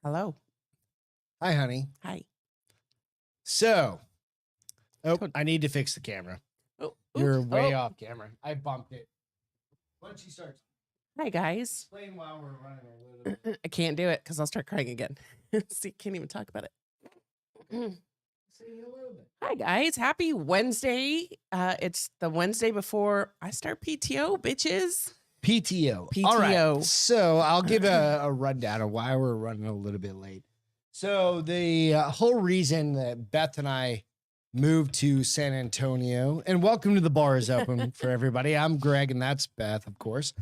Hello. Hi, honey. Hi. So, I need to fix the camera. Oh, You're way off camera. I bumped it. Why don't you start? Hi, guys. Explain while we're running a little bit. I can't do it because I'll start crying again. See, can't even talk about it. Say hello then. Hi, guys. Happy Wednesday. It's the Wednesday before I start PTO, bitches. PTO. PTO. All right. So I'll give a rundown of why we're running a little bit late. So the whole reason that Beth and I moved to San Antonio, and welcome to the bar is open for everybody. I'm Greg, and that's Beth, of course.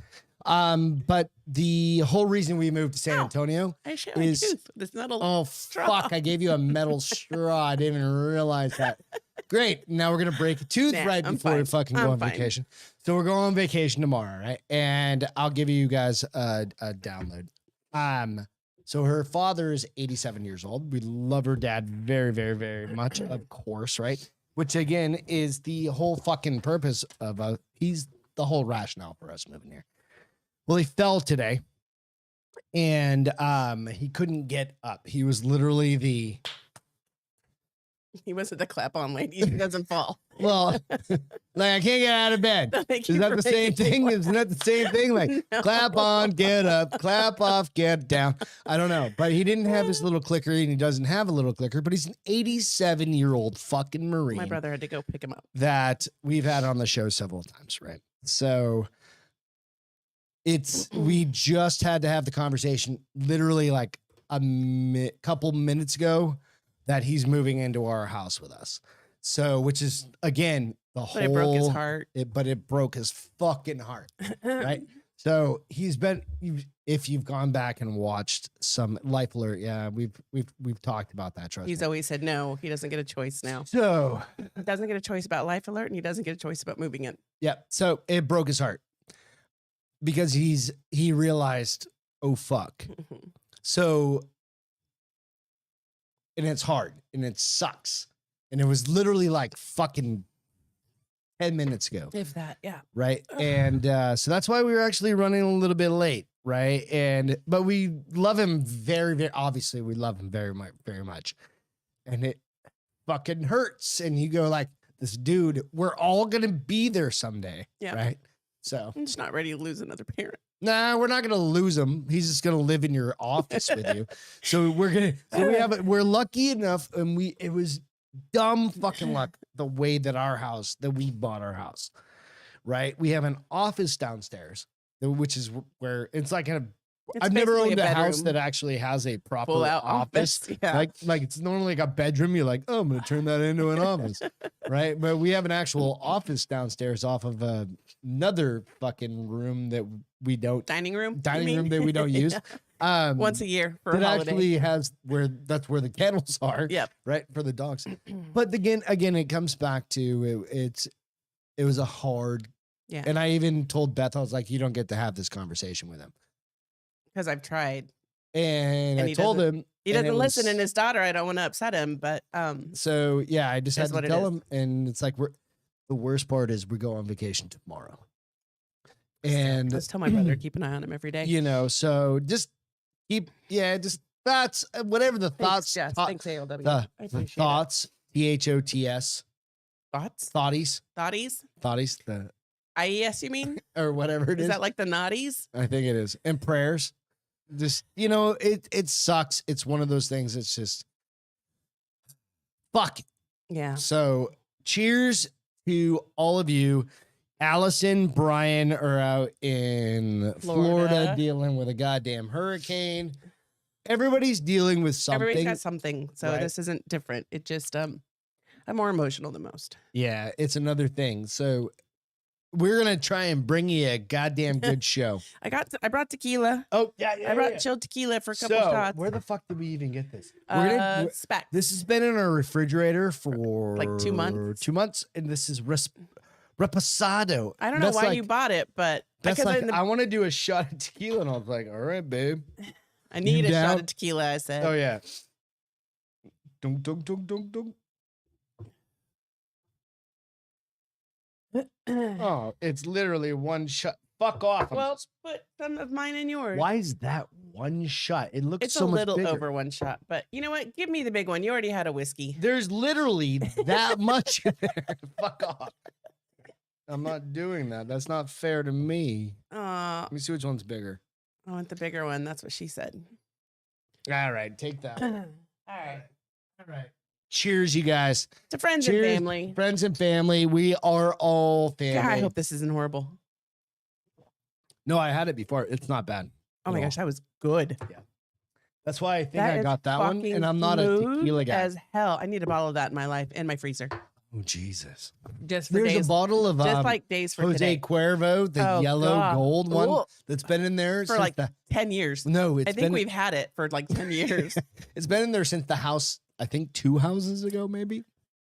But the whole reason we moved to San Antonio I shit my tooth. It's not a straw. Fuck, I gave you a metal straw. I didn't even realize that. Great. Now we're going to break a tooth right before we fucking go on vacation. So we're going on vacation tomorrow, right? And I'll give you guys a download. So her father is 87 years old. We love her dad very, very, very much, of course, right? Which again is the whole fucking purpose of he's the whole rationale for us moving here. Well, he fell today, and he couldn't get up. He was literally He wasn't the clap on lady. He doesn't fall. well, like I can't get out of bed. Is that the same thing? Isn't that the same thing? Like No. clap on, get up, clap off, get down. I don't know, but he didn't have his little clicker, and he doesn't have a little clicker, but he's an 87-year-old fucking Marine. My brother had to go pick him up. That we've had on the show several times, right? So we just had to have the conversation literally like a couple minutes ago that he's moving into our house with us. So, which is again, But it broke his heart. But it broke his fucking heart, right? So he's been, if you've gone back and watched some Life Alert, yeah, we've talked about that. Trust He's me. always said no. He doesn't get a choice now. So He doesn't get a choice about Life Alert, and he doesn't get a choice about moving in. yeah, so it broke his heart because he realized, oh fuck. So, and it's hard and it sucks. And it was literally like fucking 10 minutes ago. If that, yeah. Right. And so that's why we were actually running a little bit late. Right. But we love him very, very obviously. We love him very much, very much. And it fucking hurts. And you go like, this dude, we're all going to be there someday. Yeah. Right. So I'm just not ready to lose another parent. nah, we're not going to lose him. He's just going to live in your office with you. So we're lucky enough. And it was dumb fucking luck the way that we bought our house, right? We have an office downstairs, which is where it's like I've never owned a house that actually has a proper Full-out office. Yeah. Like it's normally like a bedroom. You're like, oh, I'm going to turn that into an office, right? But we have an actual office downstairs off of another fucking room that we don't Dining room that we don't use. Once a year for a holiday. Actually has that's where the kennels are. Yep. Right, for the dogs. But again, it comes back to it was a hard. Yeah. And I even told Beth, I was like, you don't get to have this conversation with him. Because I've tried. And I told him he doesn't listen, and his daughter, I don't want to upset him, but so yeah, I just had to tell him, and it's like the worst part is we go on vacation tomorrow. And let's tell my brother, keep an eye on him every day. So just just thoughts, whatever the thoughts. Yes, thanks, ALW. The thoughts, THOTS. Thoughts? Thoughties. Thoughties? The IES, you mean? Or whatever it is. Is that like the naughties? I think it is. And prayers. Just, it sucks. It's one of those things. It's just, fuck. Yeah. So cheers to all of you. Allison, Brian are out in Florida dealing with a goddamn hurricane. Everybody's dealing with something. Everybody's got something. So This isn't different. It just, I'm more emotional than most. Yeah, it's another thing. So we're going to try and bring you a goddamn good show. I brought tequila. Oh, yeah. I brought chilled tequila for a couple shots. Where the fuck did we even get this? Spec. This has been in our refrigerator for like 2 months. 2 months, and this is Reposado. I don't know why you bought it, but that's I want to do a shot of tequila, and I was like, all right, babe. I need a shot of tequila, I said. Oh, yeah. Dunk, dunk, dunk, dunk, dunk. Oh, it's literally one shot. fuck off. Well, put some of mine in yours. Why is that one shot? It looks It's so a much little bigger. over one shot, but you know what? Give me the big one. You already had a whiskey. There's literally that much in there. Fuck off. I'm not doing that. That's not fair to me. Let me see which one's bigger. I want the bigger one. That's what she said. All right, take that. All right. All right. Cheers, you guys. To friends Cheers, and family. Friends and family. We are all family. God, I hope this isn't horrible. No, I had it before. It's not bad. Oh my gosh, that was good. Yeah. That's why I think That I is got that one, fucking and I'm not a smooth tequila guy. as hell. I need a bottle of that in my life, in my freezer. Oh, Jesus. Just for There's days. a bottle of Just like days for Jose today. Cuervo, the Oh, yellow God. gold one Ooh. that's been in there For since like the 10 years. no, it's I think been we've had it for like 10 years. it's been in there since the house. I think 2 houses ago, maybe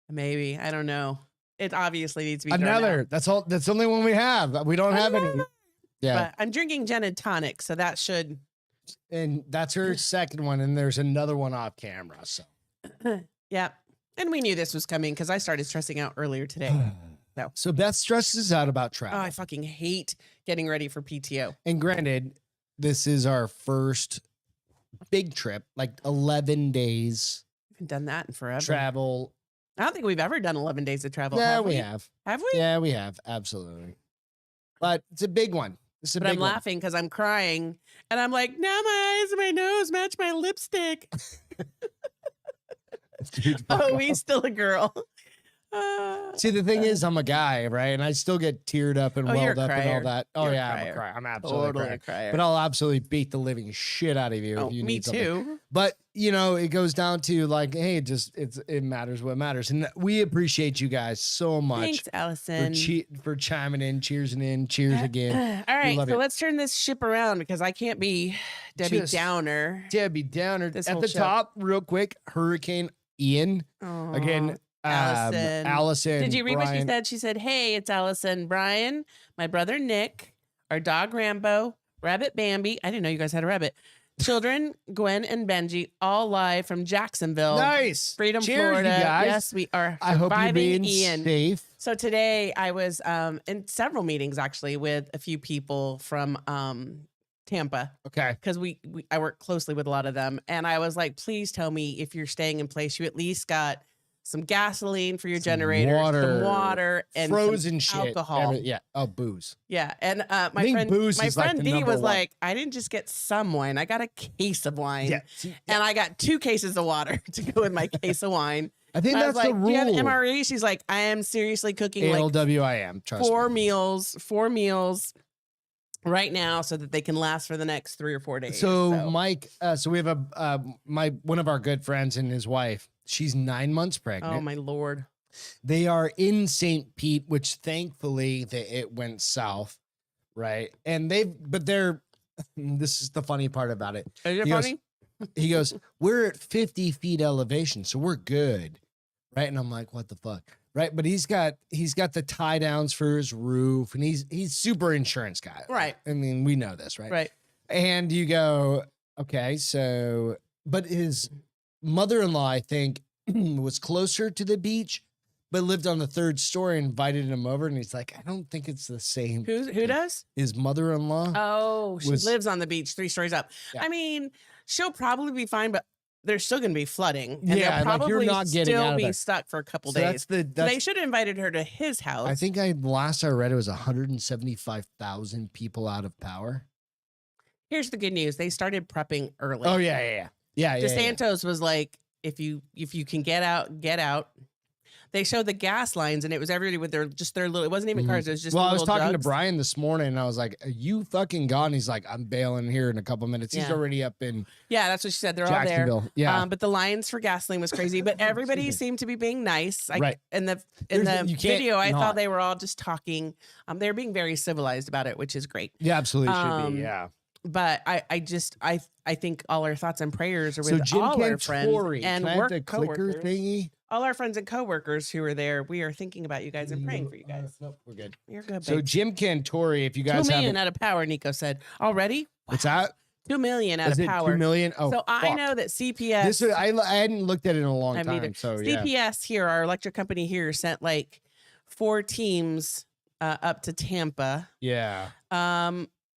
Maybe. I don't know. It obviously needs to be thrown another. out. That's all. That's the only one we have. We don't have any. Another. Yeah, But I'm drinking gin and tonic, so that should. and that's her second one, and there's another one off camera. So Yeah. And we knew this was coming because I started stressing out earlier today. No. So Beth stresses out about Oh, travel. I fucking hate getting ready for PTO. And granted, this is our first big trip, like 11 days I haven't done that in forever. travel. I don't think we've ever done 11 days of travel. Yeah, have we have. Have we? Yeah, we have. Absolutely. But it's a big one. It's a But big I'm one. laughing because I'm crying and I'm like, now my eyes and my nose match my lipstick. Dude, fuck Oh, off. he's still a girl. See, the thing is, I'm a guy, right? And I still get teared up and Oh, you're welled a up and all crier. that. Oh, You're a yeah, I'm a crier. crier. I'm absolutely Totally a a crier. crier. But I'll absolutely beat the living shit out of you Oh, if you me need something. too. But you know, it goes down to like, hey, it matters what matters, and we appreciate you guys so much Thanks, Allison. for chiming in, cheersing in, cheers again. All right, love so it. let's turn this ship around because I can't be Debbie Just- Downer. Debbie Downer This at whole the show. top, real quick. Hurricane Ian Aw. again. Allison. Allison. Did you read what she Brian. said? She said, "Hey, it's Allison, Brian, my brother Nick, our dog Rambo, rabbit Bambi. I didn't know you guys had a rabbit. Children Gwen and Benji, all live from Jacksonville, Nice. Freedom, Cheers, Florida. you guys. Yes, we are. I hope you're surviving being Ian. safe. So today I was in several meetings actually with a few people from Tampa Okay. because I work closely with a lot of them, and I was like, please tell me if you're staying in place, you at least got some gasoline for your generator, some water, and frozen some shit. alcohol. Yeah. Oh, booze. Yeah, and my think friend, booze my is, like, friend the D number was one. like, I didn't just get some wine, I got a case of wine, Yeah. See, and I got 2 cases of water to go with my case of wine. I think And I was that's like, the do you have rule. MRE? She's like, I am seriously cooking like ALWIM. Trust 4 me. meals right now so that they can last for the next 3 or 4 days. So Mike, so we have one of our good friends and his wife. She's 9 months pregnant. oh my Lord. They are in St. Pete, which thankfully it went south, right? And they're. This is the funny part about it. Is it He goes- funny? He goes, "We're at 50 feet elevation, so we're good, right?" And I'm like, "What the fuck?" Right? But he's got the tie downs for his roof, and he's super insurance guy, Right. I mean, we know this, right? Right. And you go, okay, so, but his mother-in-law, I think, was closer to the beach, but lived on the 3rd story and invited him over. And he's like, I don't think it's the same. Who does? His mother-in-law. Oh, she was- lives on the beach 3 stories up. Yeah. I mean, she'll probably be fine, but there's still going to be flooding. And Yeah, they'll like, probably you're not getting out still of be there. stuck for a couple So days. that's They should have invited her to his house. I think last I read it was 175,000 people out of power. Here's the good news. They started prepping early. Oh yeah. DeSantos was like, if you can get out, get out. They showed the gas lines, and it was everybody with their little. It wasn't even cars. It was just. Well, I was little talking to jugs. Brian this morning, and I was like, "Are you fucking gone?" He's like, "I'm bailing here in a couple minutes." He's Yeah. already up in Yeah, that's what she said. They're all there. Jacksonville. Yeah, But the lines for gasoline was crazy. But everybody Excuse me. seemed to be being nice. Right. In the You can't video, I not. thought they were all just talking. They were being very civilized about it, which is great. yeah, absolutely should um, be. Yeah. But I think all our thoughts and prayers are So with Jim all our friends Cantori, and can I have work the clicker coworkers. thingy? All our friends and coworkers who are there. We are thinking about you guys and praying for you guys. Nope, we're good. You're good. So babe. Jim Cantori, if you 2 guys million have, out of power. Nico said already. what's that? 2 million out Is of it power. 2 million? Oh, So I fuck. know that CPS. This is, I hadn't looked at it in a long I haven't time. either. So yeah. CPS here, our electric company here, sent like 4 teams up to Tampa. Yeah.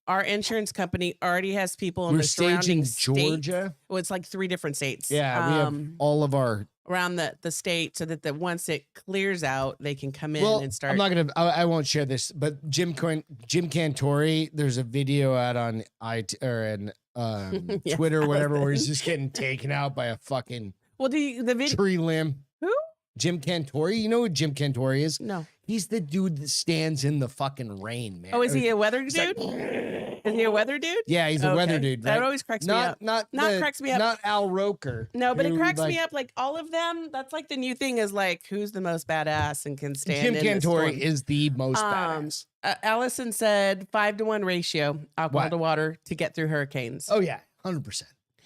Our insurance company already has people in We're the surrounding staging Georgia. States. Well, it's like 3 different states. Yeah, we have all of our around the state, so that once it clears out, they can come in and start. I'm not gonna. I won't share this, but Jim Cantori. There's a video out on Yes, Twitter or whatever, where he's just getting taken out by a fucking the video tree limb. Who? Jim Cantori. You know who Jim Cantori is? No. He's the dude that stands in the fucking rain, man. Oh, is he a weather dude? Is he a weather dude? Yeah, he's a weather dude. Right? That always cracks me up. Not cracks me up. Not Al Roker. No, but it cracks me up. Like all of them, that's like the new thing is like, who's the most badass and can stand Jim Cantori is the most badass. Allison said 5-to-1 ratio alcohol to water to get through hurricanes. Oh yeah, 100%.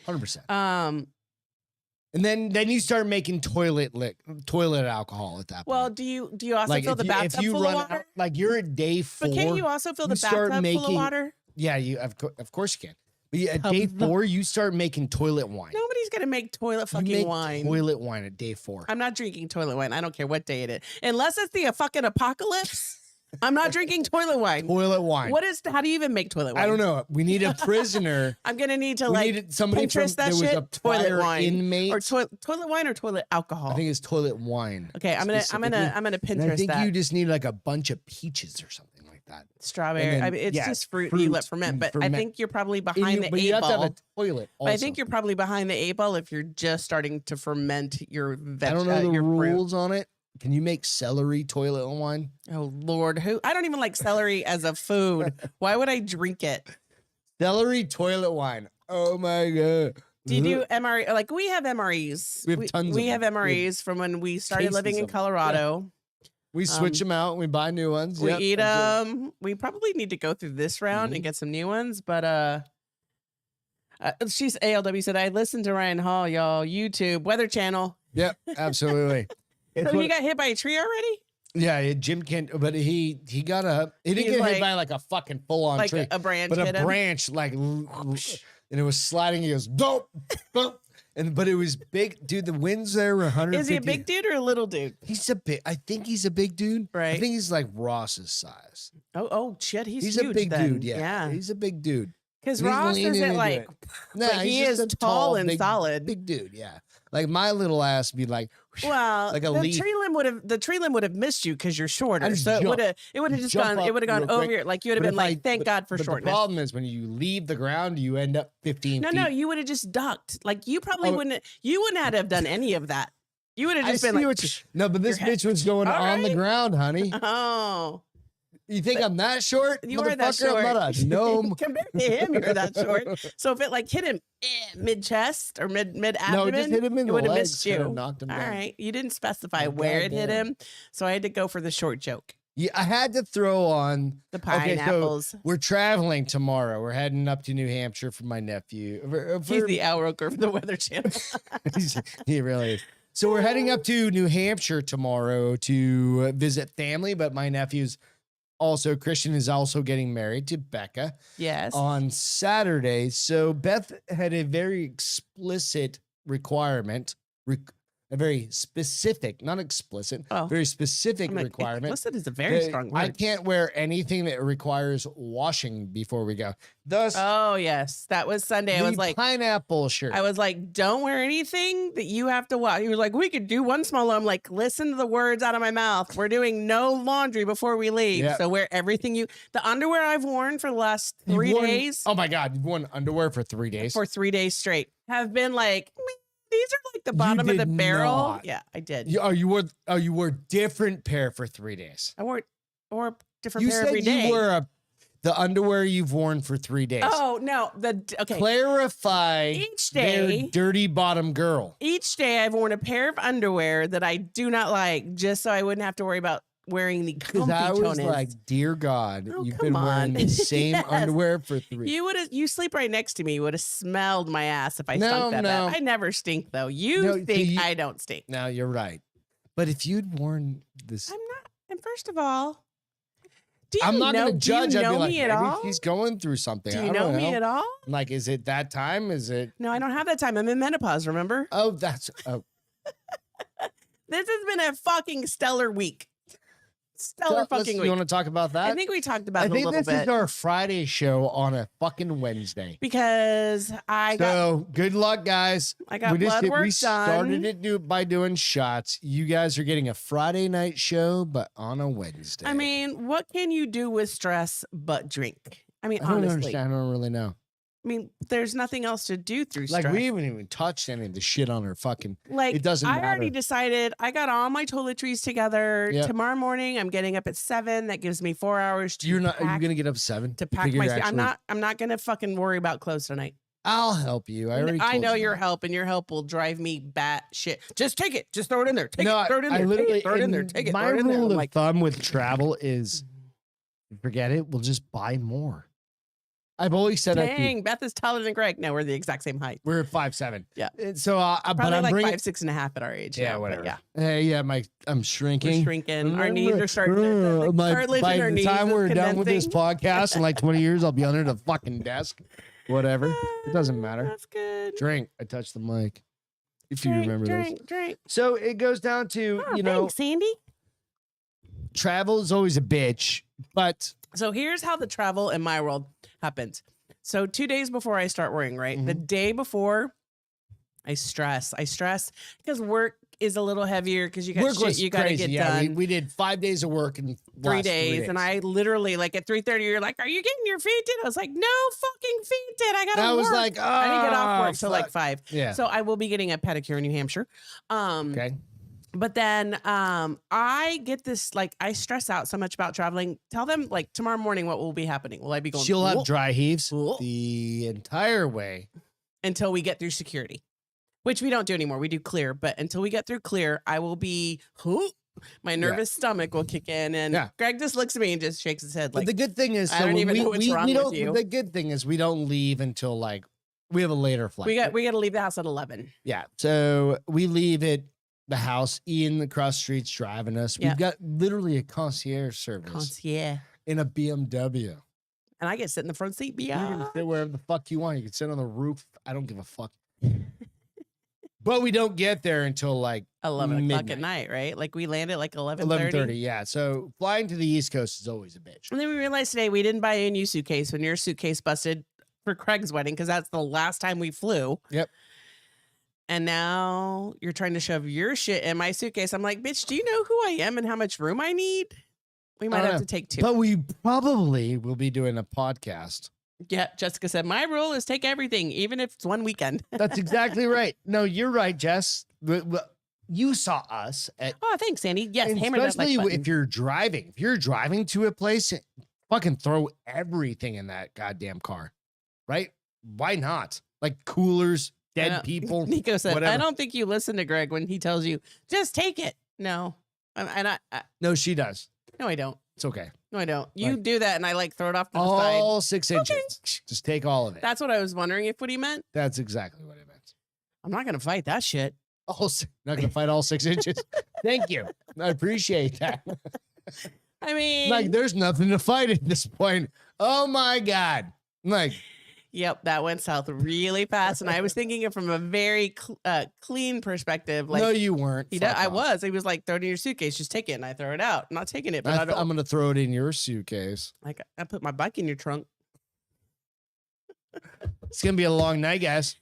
100%. And then you start making toilet alcohol at that point. Well, do you also fill the bathtub full of water? Like you're at day 4. But can't you also fill the bathtub full of water? Yeah, of course you can. But at day 4, you start making toilet wine. Nobody's gonna make toilet wine. Toilet wine at day 4. I'm not drinking toilet wine. I don't care what day it is, unless it's the fucking apocalypse. I'm not drinking toilet wine. Toilet wine. How do you even make toilet wine? I don't know. We need a prisoner. I'm gonna need to somebody Pinterest there was a toilet wine inmate or toilet wine or toilet alcohol. I think it's toilet wine. Okay, I'm gonna Pinterest and I think that. you just need like a bunch of peaches or something like that. Strawberry. Then, it's just fruit you let ferment. But I think you're probably behind the 8 ball. You have to have a toilet. Also. But I think you're probably behind the 8 ball if you're just starting to ferment your I don't know the rules on it. Can you make celery toilet wine? Oh Lord, I don't even like celery as a food. Why would I drink it? Celery toilet wine. Oh my god. Do you do MRE? Like we have MREs. We have tons. We have MREs from when we started living in Colorado. Yeah. We switch them out. We buy new ones. We eat them. We probably need to go through this round and get some new ones. But she's ALW said I listened to Ryan Hall, y'all. YouTube Weather Channel. Yep, absolutely. So he got hit by a tree already? Yeah, Jim can't. But he got up. He didn't get hit by like a fucking full on tree, a branch. But a branch and it was sliding. He goes dope, but it was big, dude. The winds there were 150. Is he a big dude or a little dude? He's a big. I think he's a big dude. Right. I think he's like Ross's size. Oh shit, he's huge, a big then. dude. Yeah, he's a big dude. Because Ross isn't like. Nah, he is tall and big, solid. Big dude. Yeah. Like my little ass would be like, well, like a the leaf. The tree limb would have missed you because you're shorter. So it would have just gone. It would have gone over your. Like you would have been like, thank God for shortness. The problem is when you leave the ground, you end up 15 feet. No, you would have just ducked. Like you probably wouldn't. You wouldn't have done any of that. You would have just been like. No, but this bitch was going on the ground, honey. Oh. You think I'm that short? You are that short. I'm not a gnome. Compared to him, you're that short. So if it like hit him mid chest or mid abdomen, no, it just hit him in the would have legs, missed you. Knocked him down. All right, you didn't specify where it hit him, so I had to go for the short joke. Yeah, I had to throw on the pineapples. So we're traveling tomorrow. We're heading up to New Hampshire for my nephew. He's the outroker for the Weather Channel. He really is. So we're heading up to New Hampshire tomorrow to visit family, but my nephew's also Christian is also getting married to Becca. Yes. On Saturday. So Beth had a very explicit requirement, a very specific, not explicit, very specific requirement. Explicit is a very strong word. I can't wear anything that requires washing before we go. Thus, oh yes, that was Sunday. I was like pineapple shirt. I was like, don't wear anything that you have to wash. He was like, we could do one small. I'm like, listen to the words out of my mouth. We're doing no laundry before we leave. Yep. So wear everything the underwear I've worn for the last 3 days. Oh my God, you've worn underwear for 3 days? For 3 days straight. Have been like, these are like the bottom of the barrel. Not. Yeah, I did. You wore different pair for 3 days. I wore a different pair every day. You wore the underwear you've worn for 3 days. Oh no, okay. Clarify. Each day, dirty bottom girl. Each day, I've worn a pair of underwear that I do not like, just so I wouldn't have to worry about wearing the comfy I was toners. like, dear God, you've been wearing the same underwear for 3. You sleep right next to me. You would have smelled my ass if I stunk that bad. I never stink though. You think I don't stink. No, you're right. But if you'd worn this, I'm not. And first of all, I'm not going to judge. Do you know I'd be like, me at all? He's going through something. Do you know me at all? Like, is it that time? Is it? No, I don't have that time. I'm in menopause. Remember? Oh, this has been a fucking stellar week. stellar fucking week. You want to talk about that? I think we talked about it a little bit. I think this is our Friday show on a fucking Wednesday. Because good luck, guys. I got blood work done. We started it by doing shots. You guys are getting a Friday night show, but on a Wednesday. I mean, what can you do with stress but drink? I mean, I don't honestly. understand. I don't really know. I mean, there's nothing else to do through stress. Like, we haven't even touched any of the shit on her fucking... Like, it doesn't matter. I already decided. I got all my toiletries together. Yep. Tomorrow morning, I'm getting up at 7. That gives me 4 hours to Are you going to get up at 7? To pack my... I'm not going to fucking worry about clothes tonight. I'll help you. I know your help, and your help will drive me bat shit. Just take it. Just throw it in there. Throw it in there. Throw it in there. Take it. My rule of thumb with travel is, forget it. We'll just buy more. I've always said that. Dang, Beth is taller than Greg. No, we're the exact same height. We're 5'7". Yeah. So, but I'm like 5'6.5" at our age. Yeah, now, whatever. Yeah. I'm shrinking. We're shrinking. Our knees are starting to by the time we're done with this podcast in like 20 years, I'll be under the fucking desk. Whatever. It doesn't matter. That's good. Drink. I touched the mic. If you remember this. Drink. So it goes down to, thanks, Sandy. Travel is always a bitch, but. So here's how the travel in my world happens. So 2 days before I start worrying, right? The day before, I stress because work is a little heavier because you got shit you got to get done. We did 5 days of work in 3 days. And I literally, like at 3:30, you're like, are you getting your feet did? I was like, no fucking feet did. I got to work. I was like, I didn't get off work till like 5. Yeah. So I will be getting a pedicure in New Hampshire. Okay. But then I get this, like, I stress out so much about traveling. Tell them, like, tomorrow morning what will be happening. Will I be going? She'll have dry heaves the entire way. Until we get through security, which we don't do anymore. We do clear. But until we get through clear, I will be, my nervous stomach will kick in. And Greg just looks at me and just shakes his head. Like, but the good thing is, I don't even know what's wrong with you. The good thing is we don't leave until, like, we have a later flight. We got to leave the house at 11. Yeah. So we leave at the house. Ian across the street's driving us. We've got literally a concierge service. In a BMW. And I get to sit in the front seat. Yeah. You can sit wherever the fuck you want. You can sit on the roof. I don't give a fuck. But we don't get there until like 11 o'clock at night, right? Like we land at like 11:30. Yeah. So flying to the East Coast is always a bitch. And then we realized today we didn't buy a new suitcase when your suitcase busted for Craig's wedding because that's the last time we flew. Yep. And now you're trying to shove your shit in my suitcase. I'm like, bitch, do you know who I am and how much room I need? We might have to take 2. But we probably will be doing a podcast. Yeah, Jessica said, my rule is take everything, even if it's one weekend. That's exactly right. No, you're right, Jess. You saw us at... Oh, thanks, Sandy. Yes, hammer that like button. If you're driving to a place, fucking throw everything in that goddamn car, right? Why not? Like coolers, dead people. Nico said, whatever. I don't think you listen to Greg when he tells you, just take it. No. No, she does. No, I don't. It's okay. No, I don't. You do that and I like throw it off to the side. All 6 inches. Okay. Just take all of it. That's what I was wondering what he meant. That's exactly what I meant. I'm not going to fight that shit. Not going to fight all 6 inches. Thank you. I appreciate that. I mean, like there's nothing to fight at this point. Oh my God. Like, yep, that went south really fast. And I was thinking it from a very clean perspective. Like, no, you weren't. I was. He was like, throw it in your suitcase. Just take it. And I throw it out. I'm not taking it. But I'm going to throw it in your suitcase. Like, I put my bike in your trunk. It's going to be a long night, guys.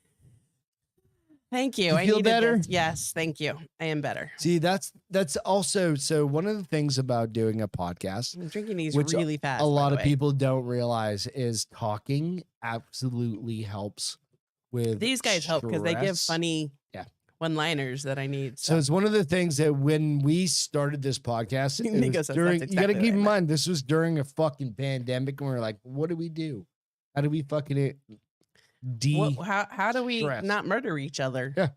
Thank you. You feel better? Yes, thank you. I am better. See, that's also, so one of the things about doing a podcast, I'm drinking these really fast. A lot of people don't realize is talking absolutely helps with these guys help because they give funny one-liners that I need. So it's one of the things that when we started this podcast, you got to keep in mind, this was during a fucking pandemic and we're like, what do we do? How do we fucking how do we not murder each other? Yeah.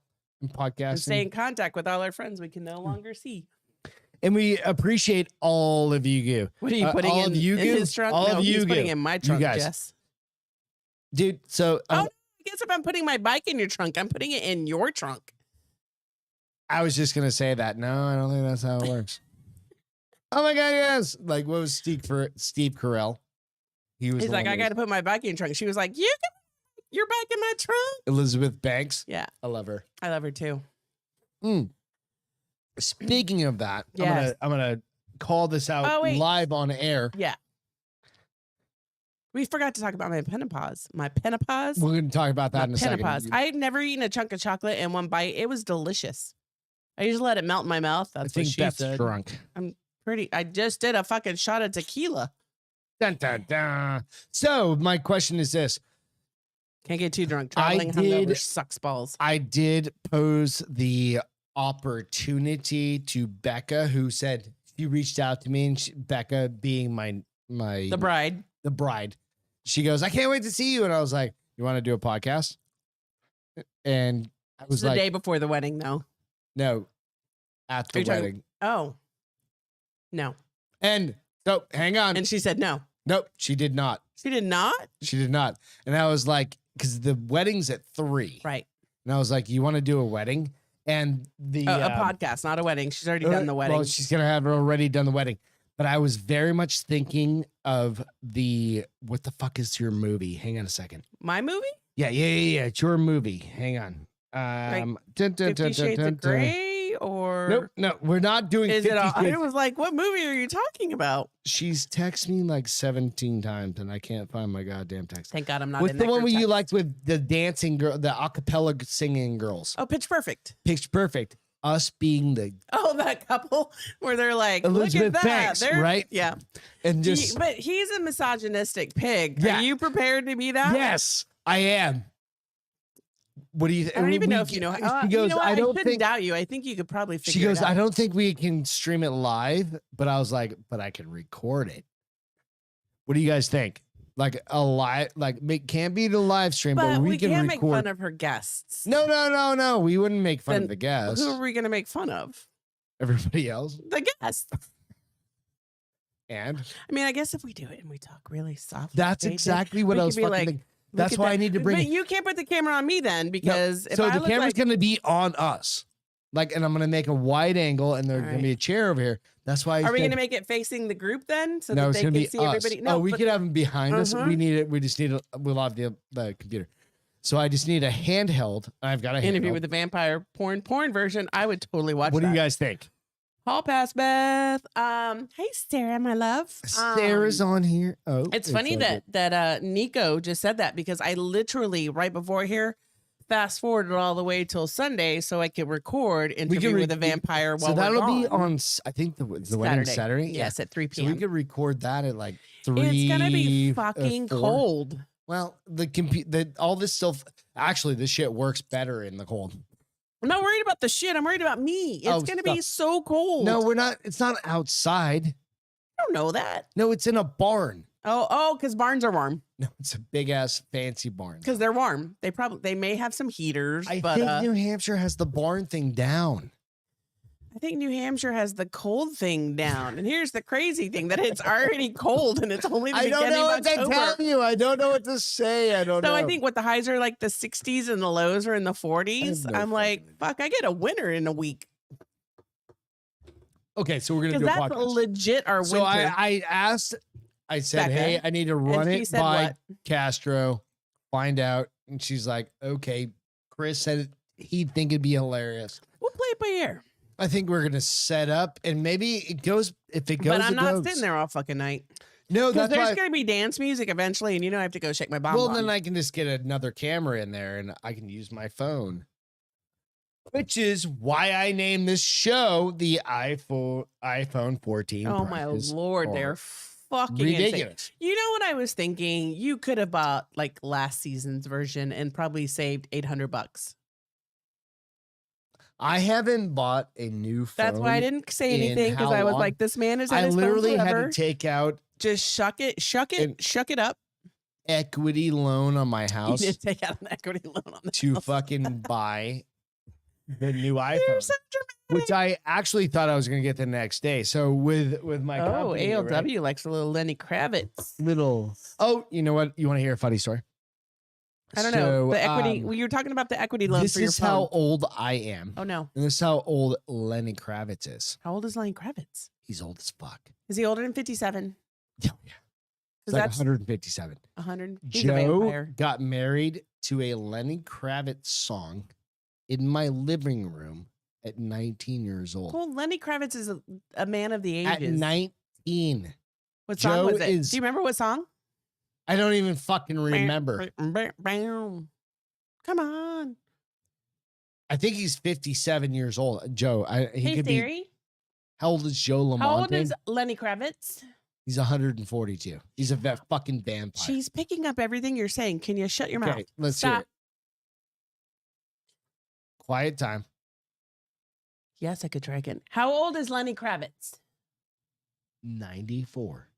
And podcasting. And stay in contact with all our friends we can no longer see. And we appreciate all of you. What are you putting in his trunk? All of you he's putting in my trunk, Jess. Dude, so... I guess if I'm putting my bike in your trunk, I'm putting it in your trunk. I was just going to say that. No, I don't think that's how it works. Oh my God, yes. Like, what was Steve Carell? He's like, I got to put my bike in your trunk. She was like, you're back in my trunk. Elizabeth Banks. Yeah. I love her. I love her too. Speaking of that, I'm gonna call this out live on air. Yeah. We forgot to talk about my menopause. My menopause. We're going to talk about that in a second. I had never eaten a chunk of chocolate in one bite. It was delicious. I usually let it melt in my mouth. That's what she said. Drunk. I just did a fucking shot of tequila. Dun, dun, dun. So my question is this. Can't get too drunk. Traveling hungover sucks balls. I did pose the opportunity to Becca, who said she reached out to me, and Becca being the bride. She goes, I can't wait to see you. And I was like, you want to do a podcast? And I was the day before the wedding, though. No, at the wedding. Oh, no. And so hang on. And she said no. Nope, she did not. She did not? She did not. And I was like, because the wedding's at 3. Right. And I was like, you want to do a wedding? And a podcast, not a wedding. She's already done the wedding. Well, she's going to have already done the wedding. But I was very much thinking of what the fuck is your movie? Hang on a second. My movie? Yeah. It's your movie. Hang on. 50 Shades of Grey or no, we're not doing. Is it? I was like, what movie are you talking about? She's texted me like 17 times, and I can't find my goddamn text. Thank God I'm not. What's in the one where you liked with the dancing girl, the acapella singing girls? Oh, Pitch Perfect. Pitch Perfect. Us being that couple where they're like, Elizabeth look at that, Banks, right? Yeah, and but he's a misogynistic pig. Yeah. Are you prepared to be that? Yes, I am. What do you? I don't even know if you know. She goes, I shouldn't doubt you. I think you could probably figure. She goes, it out. I don't think we can stream it live, but I was like, but I can record it. What do you guys think? Like a live, can't be the live stream, but we can can't record. Make fun of her guests. No. We wouldn't make fun of the guests. Who are we going to make fun of? Everybody else. The guests. And I mean, I guess if we do it and we talk really softly, that's exactly what I was fucking thinking. That's why I need to bring. But you can't put the camera on me then, because so the camera's going to be on us. And I'm going to make a wide angle, and there's going to be a chair over here. That's why. Are we going to make it facing the group then, so that they can see us. everybody? No, we could have them behind us. We need it. We just need. We'll have the computer. So I just need a handheld. I've got a interview with the vampire porn version. I would totally watch. What do you guys think? Hall pass, Beth. Hey Sarah, my love. Sarah's on here. Oh, it's funny that Nico just said that, because I literally right before here fast forwarded all the way till Sunday so I could record interview with a vampire. While so that'll be on. I think the wedding Saturday. Yes, at 3 p.m. So we could record that at like 3. It's gonna be fucking cold. Well, all this stuff. Actually, this shit works better in the cold. I'm not worried about the shit. I'm worried about me. It's going to be so cold. No, we're not. It's not outside. I don't know that. No, it's in a barn. Oh, because barns are warm. No, it's a big ass fancy barn. Because they're warm. They may have some heaters. I think New Hampshire has the barn thing down. I think New Hampshire has the cold thing down. And here's the crazy thing, that it's already cold and it's only the beginning of October. I don't know what to tell you. I don't know what to say. I don't know. So I think the highs are like the 60s and the lows are in the 40s. I'm like, fuck, I get a winter in a week. Okay, so we're going to do a podcast. That's legit our winter. So I asked, I said, Becca, hey, I need to run it by Castro, find out. And she's like, okay. Chris said he'd think it'd be hilarious. We'll play it by ear. I think we're gonna set up, and maybe it goes. If it goes, but I'm not sitting there all fucking night. No, that's there's gonna be dance music eventually, and I have to go shake my bomb. Well, then I can just get another camera in there, and I can use my phone. Which is why I named this show the iPhone 14. Oh my Lord, they're fucking ridiculous. Insane. You know what I was thinking? You could have bought like last season's version and probably saved $800. I haven't bought a new phone. That's why I didn't say anything, because I was like, this man is. I literally had to take out. Just shuck it up. Equity loan on my house. You did take out an equity loan on the to house. fucking buy the new iPhone, so which I actually thought I was going to get the next day. So with my company, ALW likes a little Lenny Kravitz. Oh, you know what? You want to hear a funny story? I don't know. The equity. You were talking about the equity loan for your phone. This is how old I am. Oh, no. And this is how old Lenny Kravitz is. How old is Lenny Kravitz? He's old as fuck. Is he older than 57? Yeah. He's like 157. 100? Joe got married to a Lenny Kravitz song in my living room at 19 years old. Well, Lenny Kravitz is a man of the ages. At 19. What song was it? Do you remember what song? I don't even fucking remember. Come on. I think he's 57 years old. Joe, he could Siri? be. How old is Joe Lamont? How old is Lenny Kravitz? He's 142. He's a fucking vampire. She's picking up everything you're saying. Can you shut your mouth? Let's hear it. Quiet time. Yes, I could try again. How old is Lenny Kravitz? 94.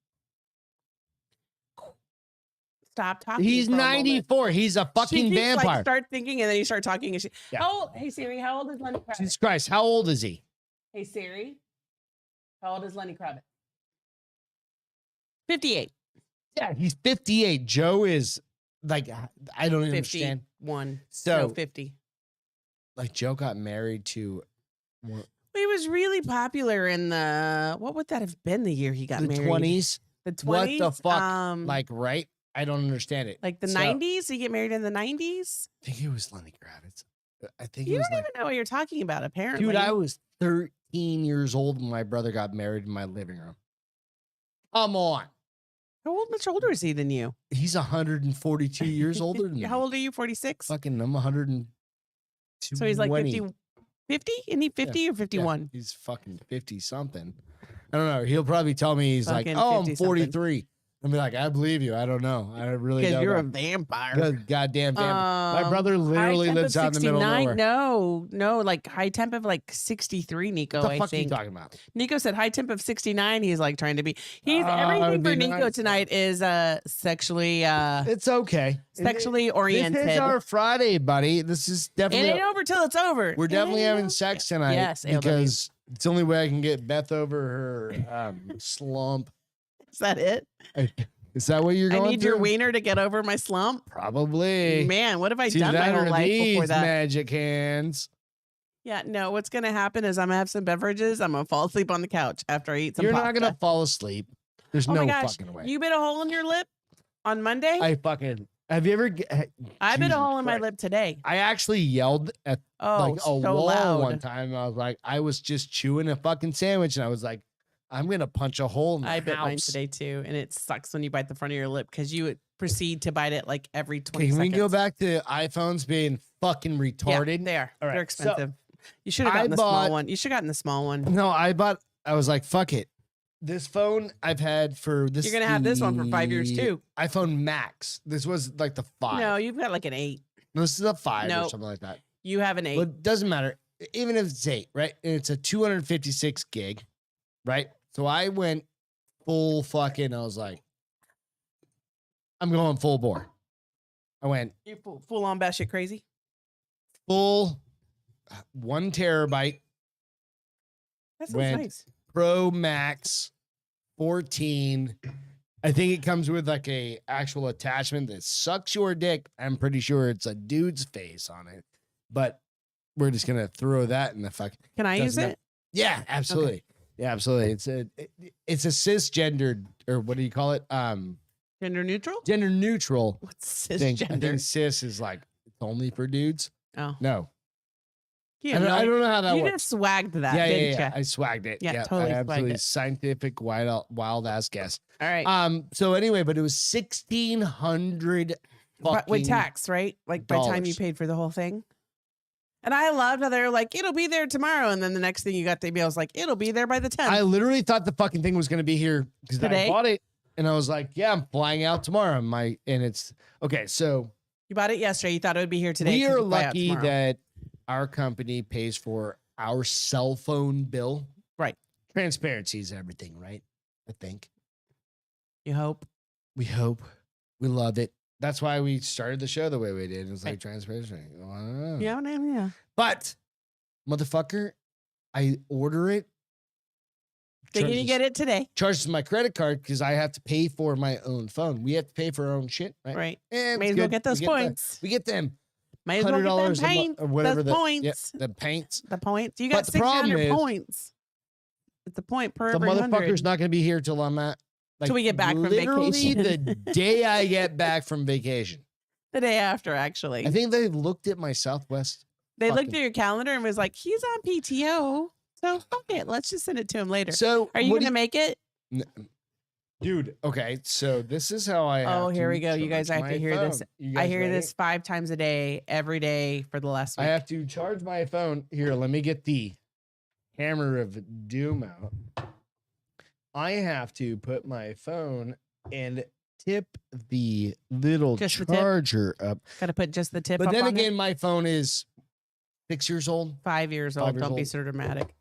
Stop talking. He's 94. He's a fucking vampire. Like, start thinking and then you start talking. And hey Siri, how old is Lenny Kravitz? Jesus Christ, how old is he? Hey Siri, how old is Lenny Kravitz? 58. Yeah, he's 58. Joe is like, I don't even understand. 51. So 50. Like Joe got married to. He was really popular in the, what would that have been the year he got married? 20s. The 20s. What the fuck? Like, right? I don't understand it. Like the 90s? Did he get married in the 90s? I think it was Lenny Kravitz. I think you don't even know what you're talking about, apparently. Dude, I was 13 years old when my brother got married in my living room. Come on. Much older is he than you? He's 142 years older than me. How old are you? 46? Fucking, I'm 102. So he's like 50? Isn't he 50 or 51? Yeah, he's fucking 50 something. I don't know. He'll probably tell me he's fucking like, oh, I'm 43. I'll be like, I believe you. I don't know. I really don't know. Because you're a vampire. Goddamn vampire. My brother literally lives out in the middle of nowhere. No, like high temp of like 63, Nico, what the fuck I think. Are you talking about? Nico said high temp of 69. He's like trying to be. Everything for Nico tonight is sexually. It's okay. Sexually oriented. This is our Friday, buddy. This is definitely. It ain't over till it's over. We're definitely having sex tonight. Yes, because it's the only way I can get Beth over her slump. Is that it? Is that what you're going I need through? your wiener to get over my slump? Probably. Man, what have I done my whole life before that? Magic hands. Yeah, no, what's going to happen is I'm going to have some beverages. I'm going to fall asleep on the couch after I eat some You're pasta. not going to fall asleep. There's no fucking way. You bit a hole in your lip on Monday? Have you ever? I bit a hole in my lip today. I actually yelled at a wall loud. One time. I was like, I was just chewing a fucking sandwich and I was like, I'm going to punch a hole in the house. I bit mine today too. And it sucks when you bite the front of your lip because you proceed to bite it like every 20 seconds. Can we go back to iPhones being fucking retarded? Yeah, they are. Right. They're expensive. You should have gotten the small one. You should have gotten the small one. No, I was like, fuck it. This phone I've had for this. You're going to have this one for 5 years too. iPhone Max. This was like the 5. No, you've got like an 8. No, this is a 5 or something like that. You have an 8. But it doesn't matter. Even if it's 8, right? And it's a 256 gig, right? So I went full fucking, I was like, I'm going full bore. I went. You full on batshit crazy? Full 1 terabyte. That sounds nice. Pro Max 14. I think it comes with like a actual attachment that sucks your dick. I'm pretty sure it's a dude's face on it, but we're just gonna throw that in the fuck. Can I use it? Yeah, absolutely. Okay. Yeah, absolutely. It's a cisgendered, or what do you call it? Gender neutral. Gender neutral. What's cisgender? I think cis is like it's only for dudes. Oh no. Yeah, I don't know how that works. You just swagged that, didn't you? I swagged it. Yeah, totally. Absolutely scientific, wild ass guess. All right. So anyway, but it was $1,600 with tax, right? Like by the time you paid for the whole thing. And I loved how they're like, it'll be there tomorrow, and then the next thing you got the email was like, it'll be there by the 10th. I literally thought the fucking thing was going to be here because I bought it, and I was like, yeah, I'm flying out tomorrow. And it's okay. So you bought it yesterday. You thought it would be here today. We are lucky that our company pays for our cell phone bill. Right. Transparency is everything, right? I think. You hope. We hope. We love it. That's why we started the show the way we did. It was like transparency. Yeah. But, motherfucker, I order it. Thinking you get it today. Charges my credit card because I have to pay for my own phone. We have to pay for our own shit, right? Right. And may as well get those points. We get them. May as well get them paints. Or whatever those points. The paints. The points. You got 600 points. It's a point per every 100. The motherfucker's not going to be here till I'm at. Till we get back from vacation. Literally the day I get back from vacation. The day after, actually. I think they looked at my Southwest They looked at your calendar and was like, he's on PTO. So fuck it. Let's just send it to him later. So are you going to make it? Dude, okay. So this is how I have here we go. You guys have to hear phone. this. I hear this 5 times a day, every day for the last week. I have to charge my phone. Here, let me get the hammer of doom out. I have to put my phone and tip the little charger up. Got to put just the tip up. But then on again, my phone is 6 years old. 5 years old. Don't be so dramatic.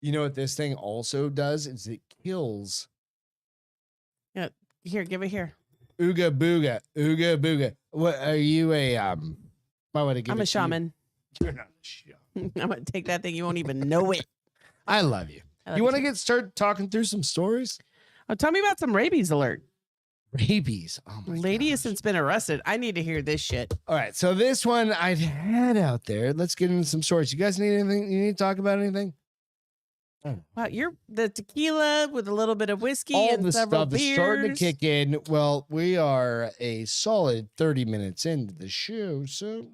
You know what this thing also does is it kills. Yeah, here, give it here. Ooga booga, ooga booga. What are you why would I give I'm a shaman. You're not a shaman. I'm gonna take that thing. You won't even know it. I love you. You want to start talking through some stories? Oh, tell me about some rabies alert. Rabies. Oh my Lady has since been arrested. I need to hear this shit. All right, so this one I've had out there. Let's get into some stories. You guys need anything? You need to talk about anything? Wow, you're the tequila with a little bit of whiskey all and the several stuff beers. is starting to kick in. Well, we are a solid 30 minutes into the show, so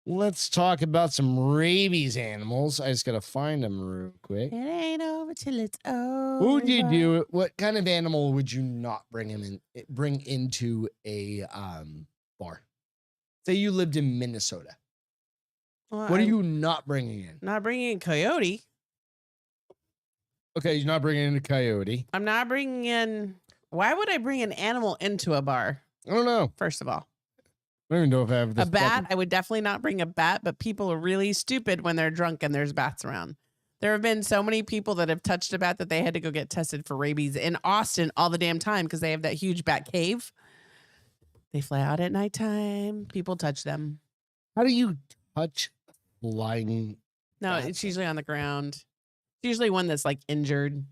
let's talk about some rabies animals. I just gotta find them real quick. It ain't over till it's over. Who'd you do? What kind of animal would you not bring into a bar? Say you lived in Minnesota. Well, what are you not bringing in? Not bringing in coyote. Okay, you're not bringing in a coyote. I'm not bringing in. Why would I bring an animal into a bar? I don't know. First of all, I don't even know if I have this. A bat. I would definitely not bring a bat, but people are really stupid when they're drunk and there's bats around. There have been so many people that have touched a bat that they had to go get tested for rabies in Austin all the damn time because they have that huge bat cave. They fly out at nighttime. People touch them. How do you touch flying? No, it's usually on the ground. It's usually one that's like injured.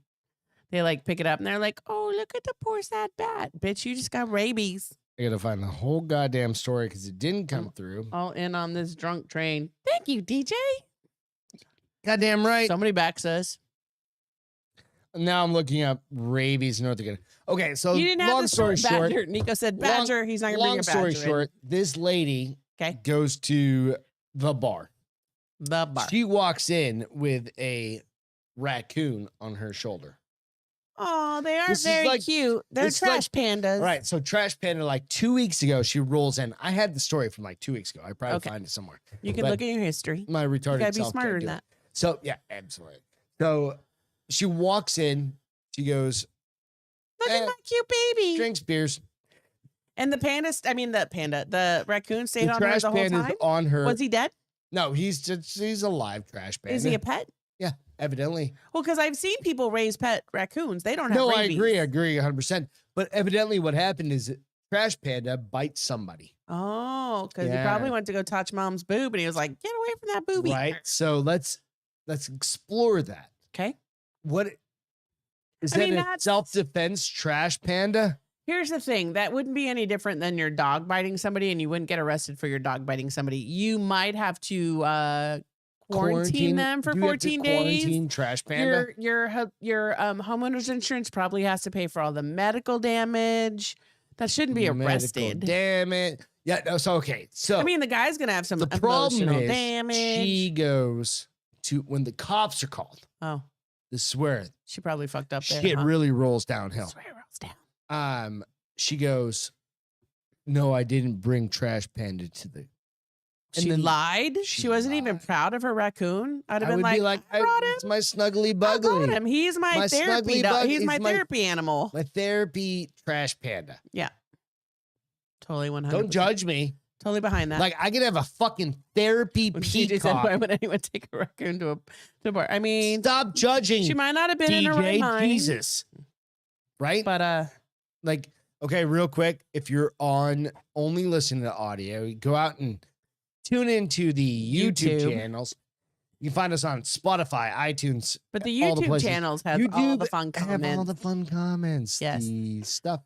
They like pick it up and they're like, oh, look at the poor sad bat. Bitch, you just got rabies. I gotta find the whole goddamn story because it didn't come through. All in on this drunk train. Thank you, DJ. Goddamn right. Somebody backs us. Now I'm looking up rabies in North Dakota. Okay, so you didn't have long story short. Badger. Nico said badger. He's not gonna bring a badger. Long story short, this lady goes to the bar. The bar. She walks in with a raccoon on her shoulder. Oh, they are very cute. They're trash pandas. Right. So trash panda, like 2 weeks ago, she rolls in. I had the story from like 2 weeks ago. I probably find it somewhere. You can look at your history. My retarded You gotta be self smarter can't than do that. it. So yeah, absolutely. So she walks in. She goes, look at my cute baby. Drinks beers. And the raccoon stayed on her the whole time? On her. Was he dead? No, he's alive, trash panda. Is he a pet? Yeah, evidently. Well, because I've seen people raise pet raccoons. They don't have rabies. I agree 100%. But evidently what happened is trash panda bites somebody. Oh, because he probably went to go touch mom's boob and he was like, get away from that boobie. Right. So let's explore that. Okay. What is that a self-defense trash panda? Here's the thing. That wouldn't be any different than your dog biting somebody, and you wouldn't get arrested for your dog biting somebody. You might have to quarantine them for 14 days. Quarantine trash panda. Your homeowner's insurance probably has to pay for all the medical damage. That shouldn't be arrested. Damn it. Yeah, no, so okay. So I mean, the guy's gonna have some the problem emotional is damage. She goes to when the cops are called. Oh. I swear. She probably fucked up there. Shit really rolls downhill. I swear it rolls down. She goes, no, I didn't bring trash panda to the. She lied. She wasn't even proud of her raccoon. I'd have been like, it's my snuggly buggly. I brought him. He's my therapy dog. He's my therapy animal. My therapy trash panda. Yeah. Totally 100%. Don't judge me. Totally behind that. Like I could have a fucking therapy peacock. Why would anyone take a raccoon to a bar? I mean, stop judging. She might not have been in her right mind. Jesus. Right? But like, okay, real quick, if you're only listening to audio, go out and tune into the YouTube channels. You can find us on Spotify, iTunes. But the YouTube channels have all the fun comments. Have all the fun comments. Yes. The stuff.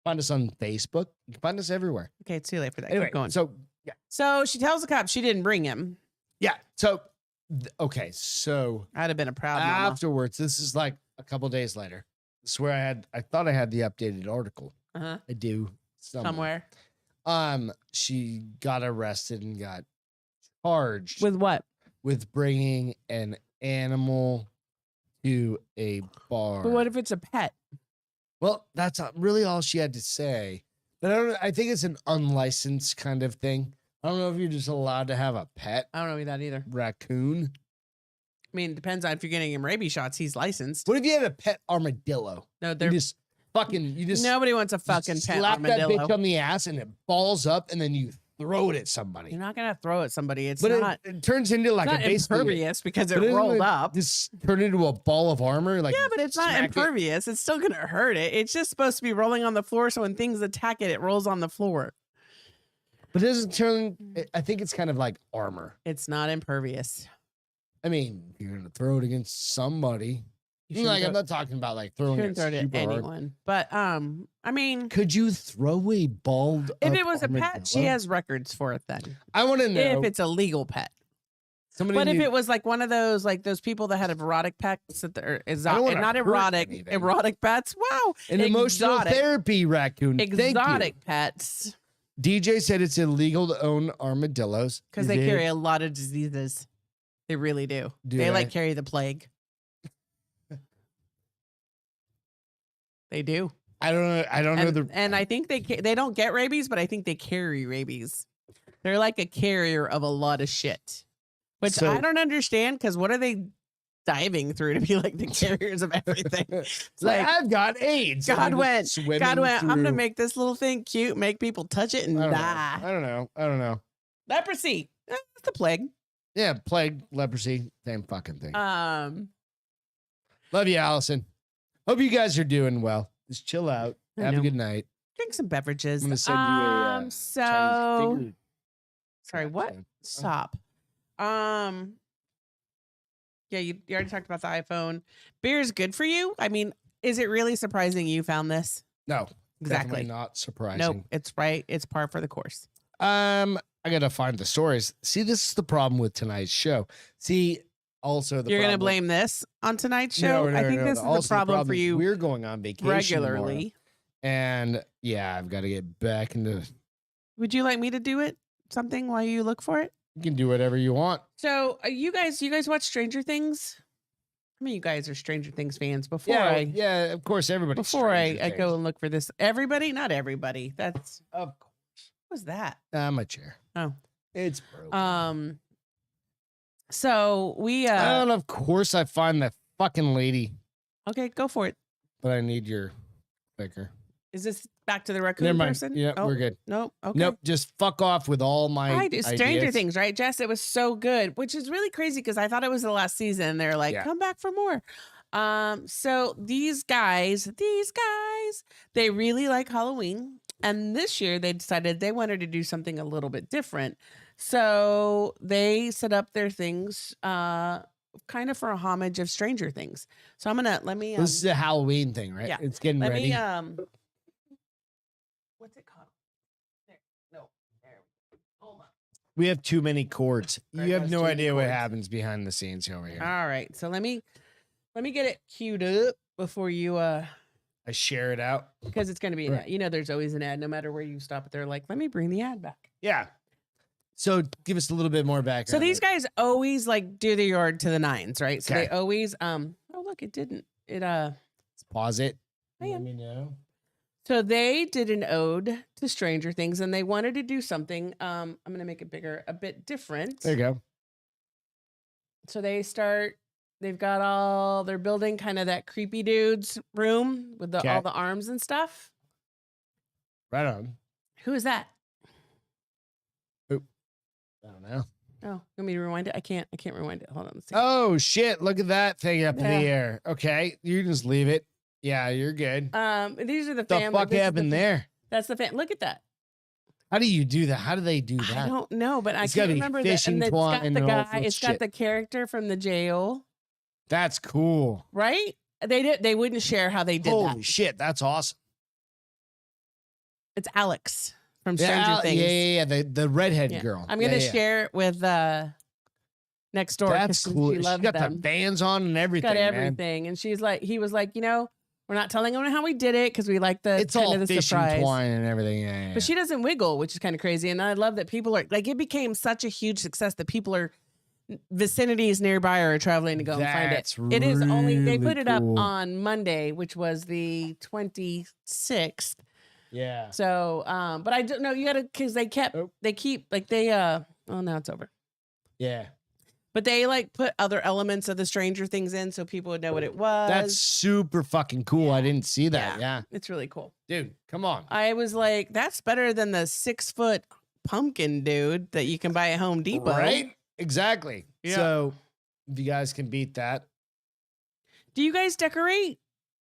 Find us on Facebook. You can find us everywhere. Okay, it's too late for that. Anyway, keep going. So, yeah. So she tells the cops she didn't bring him. Yeah. So, okay. So I'd have been a proud mama. Afterwards, this is like a couple days later. This is where I thought I had the updated article. Uh-huh. I do. Somewhere. She got arrested and got charged With what? with bringing an animal to a bar. But what if it's a pet? Well, that's really all she had to say. But I think it's an unlicensed kind of thing. I don't know if you're just allowed to have a pet. I don't know that either. Raccoon. I mean, it depends on if you're getting him rabies shots. He's licensed. What if you had a pet armadillo? No, they're you just nobody wants a fucking pet slap armadillo. that bitch on the ass and it balls up and then you throw it at somebody. You're not gonna throw at somebody. It's but not. It turns into like it's not impervious because it rolled up. Just turn into a ball of armor. Like yeah, but it's not impervious. It's still gonna hurt it. It's just supposed to be rolling on the floor, so when things attack it, it rolls on the floor. But it doesn't turn. I think it's kind of like armor. It's not impervious. I mean, you're gonna throw it against somebody. I'm not talking about like throwing it at anyone. But I mean, could you throw a bald? If it was a pet, she has records for it. Then I want to know if it's a legal pet. But if it was like one of those, like those people that had erotic pets that are not erotic pets. Wow, an emotional therapy raccoon. Exotic pets. DJ said it's illegal to own armadillos because they carry a lot of diseases. They really do. They like carry the plague. They do. I don't know. And I think they don't get rabies, but I think they carry rabies. They're like a carrier of a lot of shit, which I don't understand because what are they diving through to be like the carriers of everything? It's like I've got AIDS. God went. I'm gonna make this little thing cute, make people touch it and die. I don't know. Leprosy. That's the plague. Yeah, plague, leprosy, same fucking thing. Love you, Allison. Hope you guys are doing well. Just chill out. Have a good night. Drink some beverages. I'm gonna send you a sorry, what? Stop. Yeah, you already talked about the iPhone. Beer is good for you. I mean, is it really surprising you found this? No, exactly. Not surprising. Nope, it's right. It's par for the course. I gotta find the stories. See, this is the problem with tonight's show. See, also you're gonna blame this on tonight's show. I think this is the problem for you. We're going on vacation regularly, and yeah, I've got to get back into. Would you like me to do it? Something while you look for it? You can do whatever you want. So, you guys watch Stranger Things? I mean, you guys are Stranger Things fans. Yeah, of course, everybody. Before I go and look for this, everybody, not everybody. That's of course. What was that? My chair. Oh, it's broken. So we. And of course, I find that fucking lady. Okay, go for it. But I need your clicker. Is this back to the raccoon person? Yeah, we're good. Nope. Okay. Nope. Just fuck off with all my. I do Stranger Things, right, Jess? It was so good, which is really crazy because I thought it was the last season. They're like, come back for more. So these guys, they really like Halloween, and this year they decided they wanted to do something a little bit different. So they set up their things, kind of for a homage of Stranger Things. So let me. This is a Halloween thing, right? Yeah. It's getting ready. What's it called? There. Hold on. We have too many cords. You have no idea what happens behind the scenes over here. All right. So let me get it queued up before you I share it out. Because it's gonna be an ad. You know, there's always an ad no matter where you stop it. They're like, let me bring the ad back. Yeah. So give us a little bit more background. So these guys always like do the yard to the nines, right? So they always oh look, it didn't. Let's pause it. Let me know. So they did an ode to Stranger Things, and they wanted to do something. I'm gonna make it bigger, a bit different. There you go. So they're building kind of that creepy dude's room with all the arms and stuff. Right on. Who is that? Oop. I don't know. Oh, you want me to rewind it? I can't rewind it. Hold on. Oh shit, look at that thing up in the air. Okay. You just leave it. Yeah, you're good. These are the family. The fuck happened there? That's the fan. Look at that. How do you do that? How do they do that? I don't know, but I can't remember that. And it's got the guy. It's got the character from the jail. That's cool. Right? They wouldn't share how they did that. Holy shit, that's awesome. It's Alex from Stranger Things. Yeah. The redhead girl. I'm gonna share it with next door. That's cool. She got the bands on and everything. Got everything, man. And he was like, We're not telling them how we did it because we like the it's all the fish surprise. and twine and everything. Yeah. But she doesn't wiggle, which is kind of crazy. And I love that people are like, it became such a huge success that people are vicinities nearby are traveling to go and find it. It is only, they put it up on Monday, which was the 26th. Yeah. So, but I don't know, you gotta, cause they keep like oh, now it's over. Yeah. But they like put other elements of the Stranger Things in so people would know what it was. That's super fucking cool. I didn't see that. Yeah. It's really cool. Dude, come on. I was like, that's better than the 6-foot pumpkin dude that you can buy at Home Depot. Right? Exactly. Yeah. So if you guys can beat that. Do you guys decorate?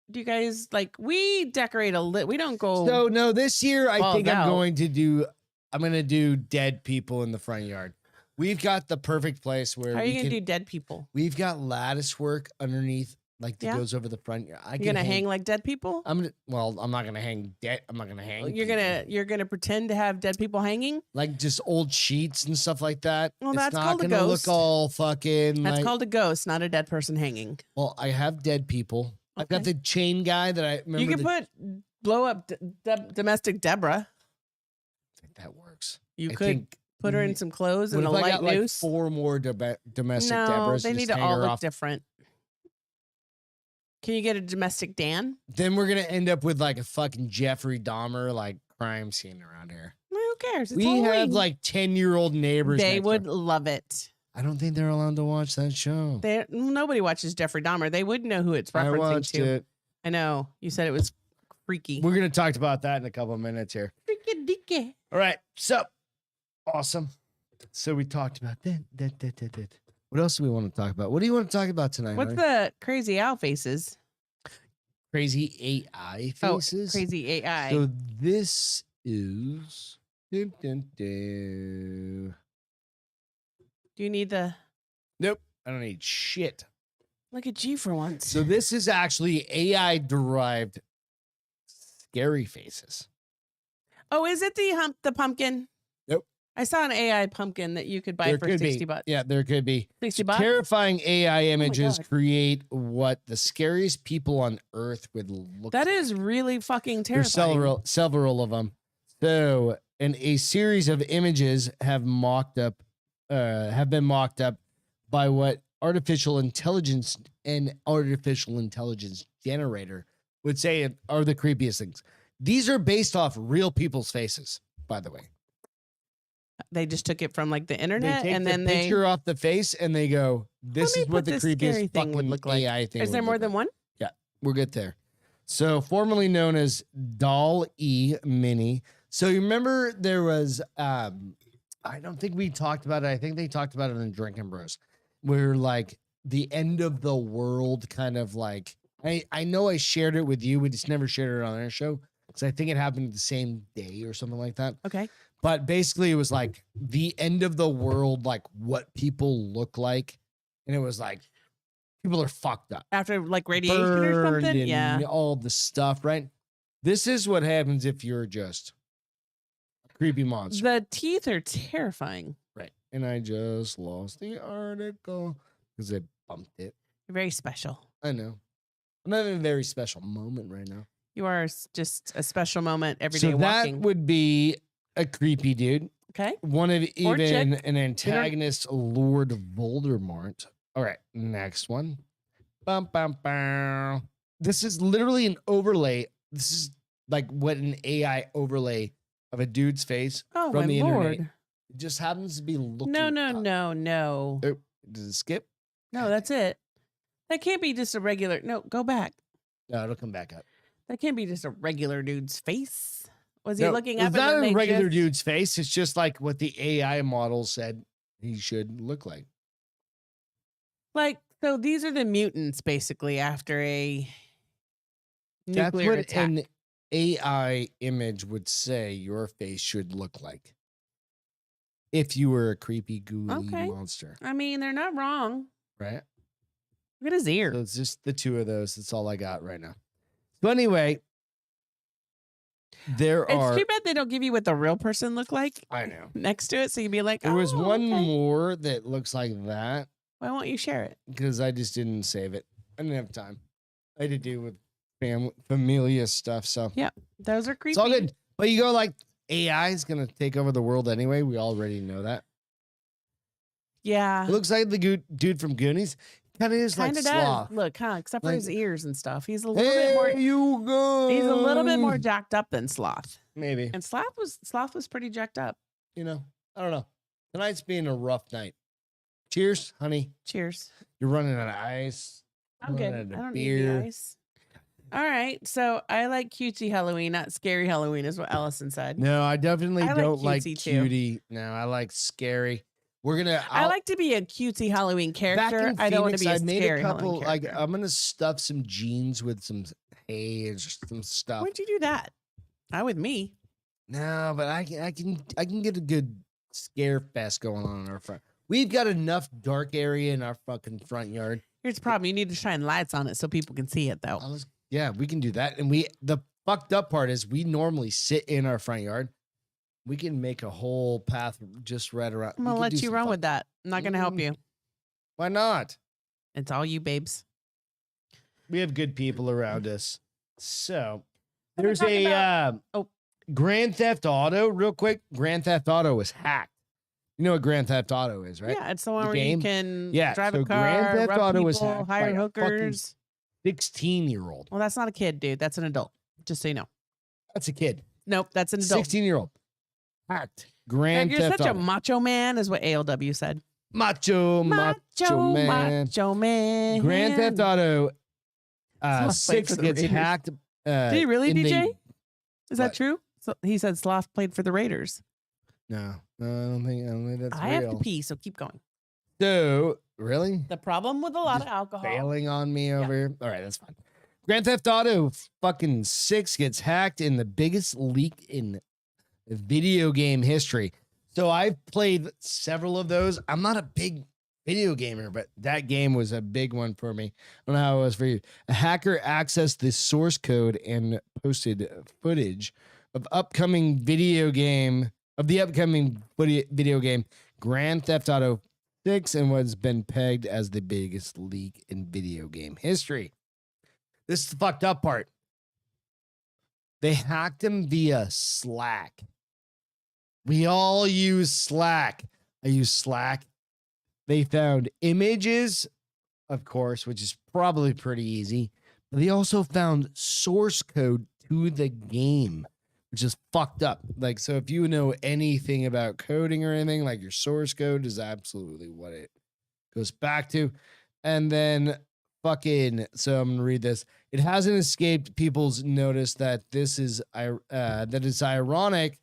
Do you guys we decorate a little? We don't go. So no, this year I think out. I'm going to do dead people in the front yard. We've got the perfect place where how are you gonna do dead people? We've got lattice work underneath, that goes over the front. You're gonna hang like dead people? I'm not gonna hang dead. I'm not gonna hang. You're gonna pretend to have dead people hanging, like just old sheets and stuff like that. Well, that's not called a gonna ghost. Look all fucking. That's called a ghost, not a dead person hanging. Well, I have dead people. Okay. I've got the chain guy that I remember. You can blow up domestic Deborah. I think that works. You could put her in some clothes and a light noose. Like 4 more domestic no, Deborahs. They need to all look different. Can you get a domestic Dan? Then we're gonna end up with like a fucking Jeffrey Dahmer crime scene around here. Well, who cares? It's we Halloween. have 10-year-old neighbors. They would love it. I don't think they're allowed to watch that show. Nobody watches Jeffrey Dahmer. They wouldn't know who it's referencing I watched to. it. I know. You said it was freaky. We're gonna talk about that in a couple of minutes here. Freaky dicky. All right. So awesome. So we talked about that. What else do we want to talk about? What do you want to talk about tonight? What's the crazy owl faces? Crazy AI faces? Oh, crazy AI. So this is... Do you need the... Nope. I don't need shit. Look at you for once. So this is actually AI-derived scary faces. Oh, is it the pumpkin? Nope. I saw an AI pumpkin that you could buy for $60. Yeah, there could be. $60? Terrifying AI images create what the scariest people on Earth would look That like. is really fucking terrifying. There's several of them. So, and a series of images have been mocked up by what artificial intelligence generator would say are the creepiest things. These are based off real people's faces, by the way. They just took it from the internet they take and the then picture off the face and they go, this is what the creepiest thing would look like. AI thing is there more than one? Yeah, we'll get there. So formerly known as Doll-E Mini. So you remember there was, I don't think we talked about it. I think they talked about it in Drinking Bros, where the end of the world kind of I know I shared it with you. We just never shared it on our show because I think it happened the same day or something like that. Okay. But basically it was the end of the world, what people look like. And it was people are fucked up. After radiation or something? And yeah. all the stuff, right? This is what happens if you're just a creepy monster. The teeth are terrifying. Right. And I just lost the article because I bumped it. You're very special. I know. I'm having a very special moment right now. You are just a special moment every day so walking. That would be a creepy dude. Okay. One of even an antagonist, Lord Voldemort. All right, next one. Bum, bum, bum. This is literally an overlay. This is what an AI overlay of a dude's face from the internet. It just happens to be looking. No. Oh, does it skip? No, that's it. That can't be just a regular. No, go back. No, it'll come back up. That can't be just a regular dude's face. Was he looking up? It's not a regular dude's face. It's just what the AI model said he should look like. So these are the mutants basically after a nuclear attack. That's what an AI image would say your face should look like. If you were a creepy, gooey monster. I mean, they're not wrong. Right? Look at his ear. So it's just the two of those. That's all I got right now. So anyway, it's too bad they don't give you what the real person looked like. I know. Next to it, so you'd be like, there was one more that looks like that. Why won't you share it? Because I just didn't save it. I didn't have time. I had to do with familia stuff. So yeah, those are creepy. It's all good. But you go like AI is gonna take over the world anyway. We already know that. Yeah, it looks like the dude from Goonies. Kind of is like Sloth. Look, except for his ears and stuff. He's a little bit more. You go. He's a little bit more jacked up than Sloth. Maybe. And Sloth was pretty jacked up. I don't know. Tonight's being a rough night. Cheers, honey. Cheers. You're running out of ice. I'm good. I don't need the ice. All right. So I like cutesy Halloween, not scary Halloween, is what Ellison said. No, I definitely don't like cutie. Too. No, I like scary. I like to be a cutesy Halloween character. I don't want to be a scary Halloween character. I'm gonna stuff some jeans with some hay and just some stuff. Why'd you do that? Not with me. No, but I can get a good scare fest going on in our front. We've got enough dark area in our fucking front yard. Here's the problem: you need to shine lights on it so people can see it, though. Yeah, we can do that. And the fucked up part is we normally sit in our front yard. We can make a whole path just right around. I'm gonna let you run with that. I'm not gonna help you. Why not? It's all you, babes. We have good people around us. So there's a Grand Theft Auto. Real quick, Grand Theft Auto was hacked. You know what Grand Theft Auto is, right? Yeah, it's the one where you can drive a car, Grand Theft Auto was hacked, hire hookers. 16-year-old. Well, that's not a kid, dude. That's an adult. Just so you know. That's a kid. Nope, that's an adult. 16-year-old. Hacked. Grand Theft Auto. You're such a macho man, is what ALW said. Macho man. Macho man. Grand Theft Auto 6 gets hacked. Did he really, DJ? Is that true? So he said Sloth played for the Raiders. No, I don't think that's real. I have to pee, so keep going. So, really? The problem with a lot of alcohol. Failing on me over here. All right, that's fine. Grand Theft Auto fucking 6 gets hacked in the biggest leak in video game history. So I've played several of those. I'm not a big video gamer, but that game was a big one for me. I don't know how it was for you. A hacker accessed the source code and posted footage of the upcoming video game Grand Theft Auto 6 and what's been pegged as the biggest leak in video game history. This is the fucked up part. They hacked him via Slack. We all use Slack. I use Slack. They found images, of course, which is probably pretty easy. But they also found source code to the game, which is fucked up. Like, so if you know anything about coding or anything, like your source code is absolutely what it goes back to. And then so I'm gonna read this. It hasn't escaped people's notice that this is that it's ironic,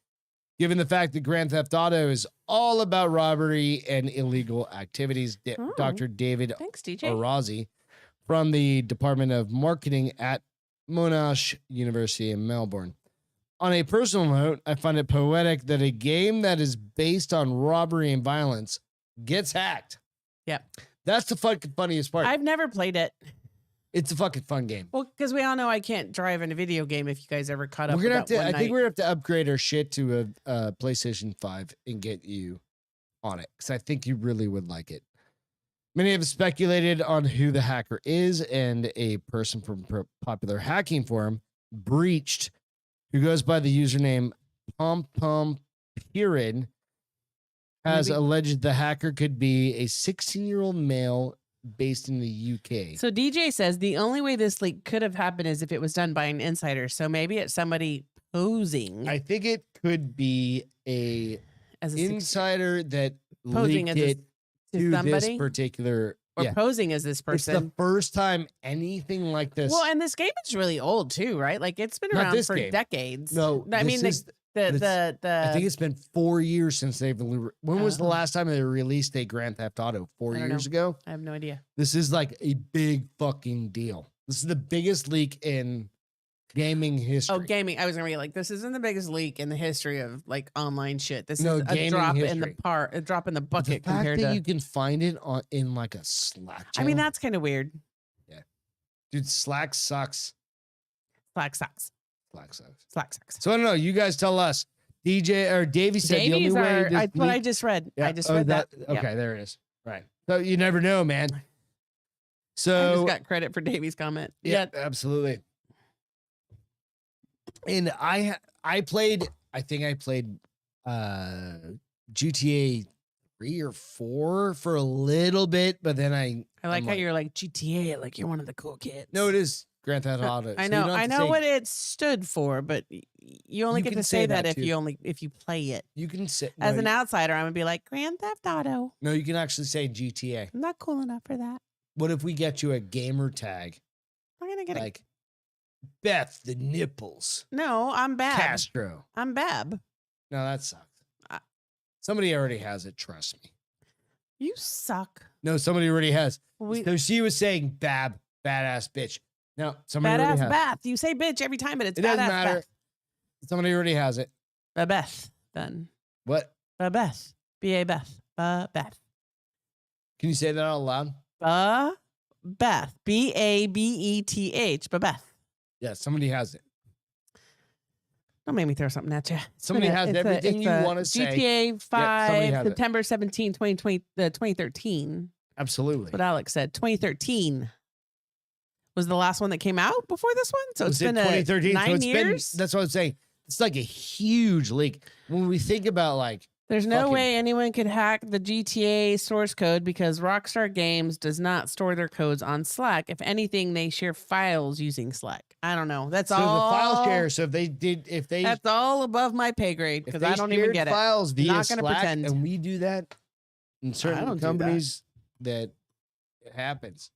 given the fact that Grand Theft Auto is all about robbery and illegal activities. Dr. David Arazi from the Department of Marketing at Monash University in Melbourne. On a personal note, I find it poetic that a game that is based on robbery and violence gets hacked. Yeah. That's the fucking funniest part. I've never played it. It's a fucking fun game. Well, because we all know I can't drive in a video game if you guys ever caught up. We're gonna have to. I think we're gonna have to upgrade our shit to a PlayStation 5 and get you on it, because I think you really would like it. Many have speculated on who the hacker is, and a person from popular hacking forum, Breached, who goes by the username PomPomPyrid, has alleged the hacker could be a 16-year-old male based in the UK. So DJ says the only way this leak could have happened is if it was done by an insider. So maybe it's somebody posing. I think it could be as an insider that leaked it to somebody? This particular... Or posing as this person. It's the first time anything like this... Well, and this game is really old too, right? Like it's been around for decades. No, I mean... I think it's been 4 years since they've. When was the last time they released a Grand Theft Auto? 4 years ago? I have no idea. This is like a big fucking deal. This is the biggest leak in gaming history. Oh, gaming. I was gonna be like, this isn't the biggest leak in the history of like online shit. This is a drop history. A drop in the bucket the fact compared that to you can find it in like a Slack channel. I mean, that's kind of weird. Yeah, dude, Slack sucks. Slack sucks. Slack sucks. So I don't know. You guys tell us. DJ or Davey said Davies the only way. What I just read. Yeah. I just read that. Okay, there it is. Right. So you never know, man. So I just got credit for Davey's comment. Yeah, absolutely. And I played, I think I played GTA 3 or 4 for a little bit, but then I like how you're like GTA, like you're one of the cool kids. No, it is Grand Theft Auto. I know, I know what it stood for, but you only get to say that if you play it. You can say as an outsider, I'm gonna be like Grand Theft Auto. No, you can actually say GTA. I'm not cool enough for that. What if we get you a gamer tag? I'm gonna get like Beth the Nipples. No, I'm Bab. Castro. I'm Bab. No, that sucks. Somebody already has it. Trust me. You suck. No, somebody already has. So she was saying Bab, badass bitch. No, somebody already has. Badass Beth. You say bitch every time, but it's it badass doesn't matter. Beth. Somebody already has it. Beth, then. What? Beth. B-A-Beth. Beth. Can you say that out loud? Beth. B-A-B-E-T-H. Beth. Yeah, somebody has it. Don't make me throw something at you. Somebody has everything you want to say. GTA 5, September 17, 2013. Absolutely. That's what Alex said. 2013 was the last one that came out before this one. So it's been 2013. 9 years. That's what I'm saying. It's like a huge leak. When we think about like, there's no way anyone could hack the GTA source code because Rockstar Games does not store their codes on Slack. If anything, they share files using Slack. I don't know. That's all. So the file share. So that's all above my pay grade because I don't even get it. Files via not going to pretend. And we do that in certain companies that it happens.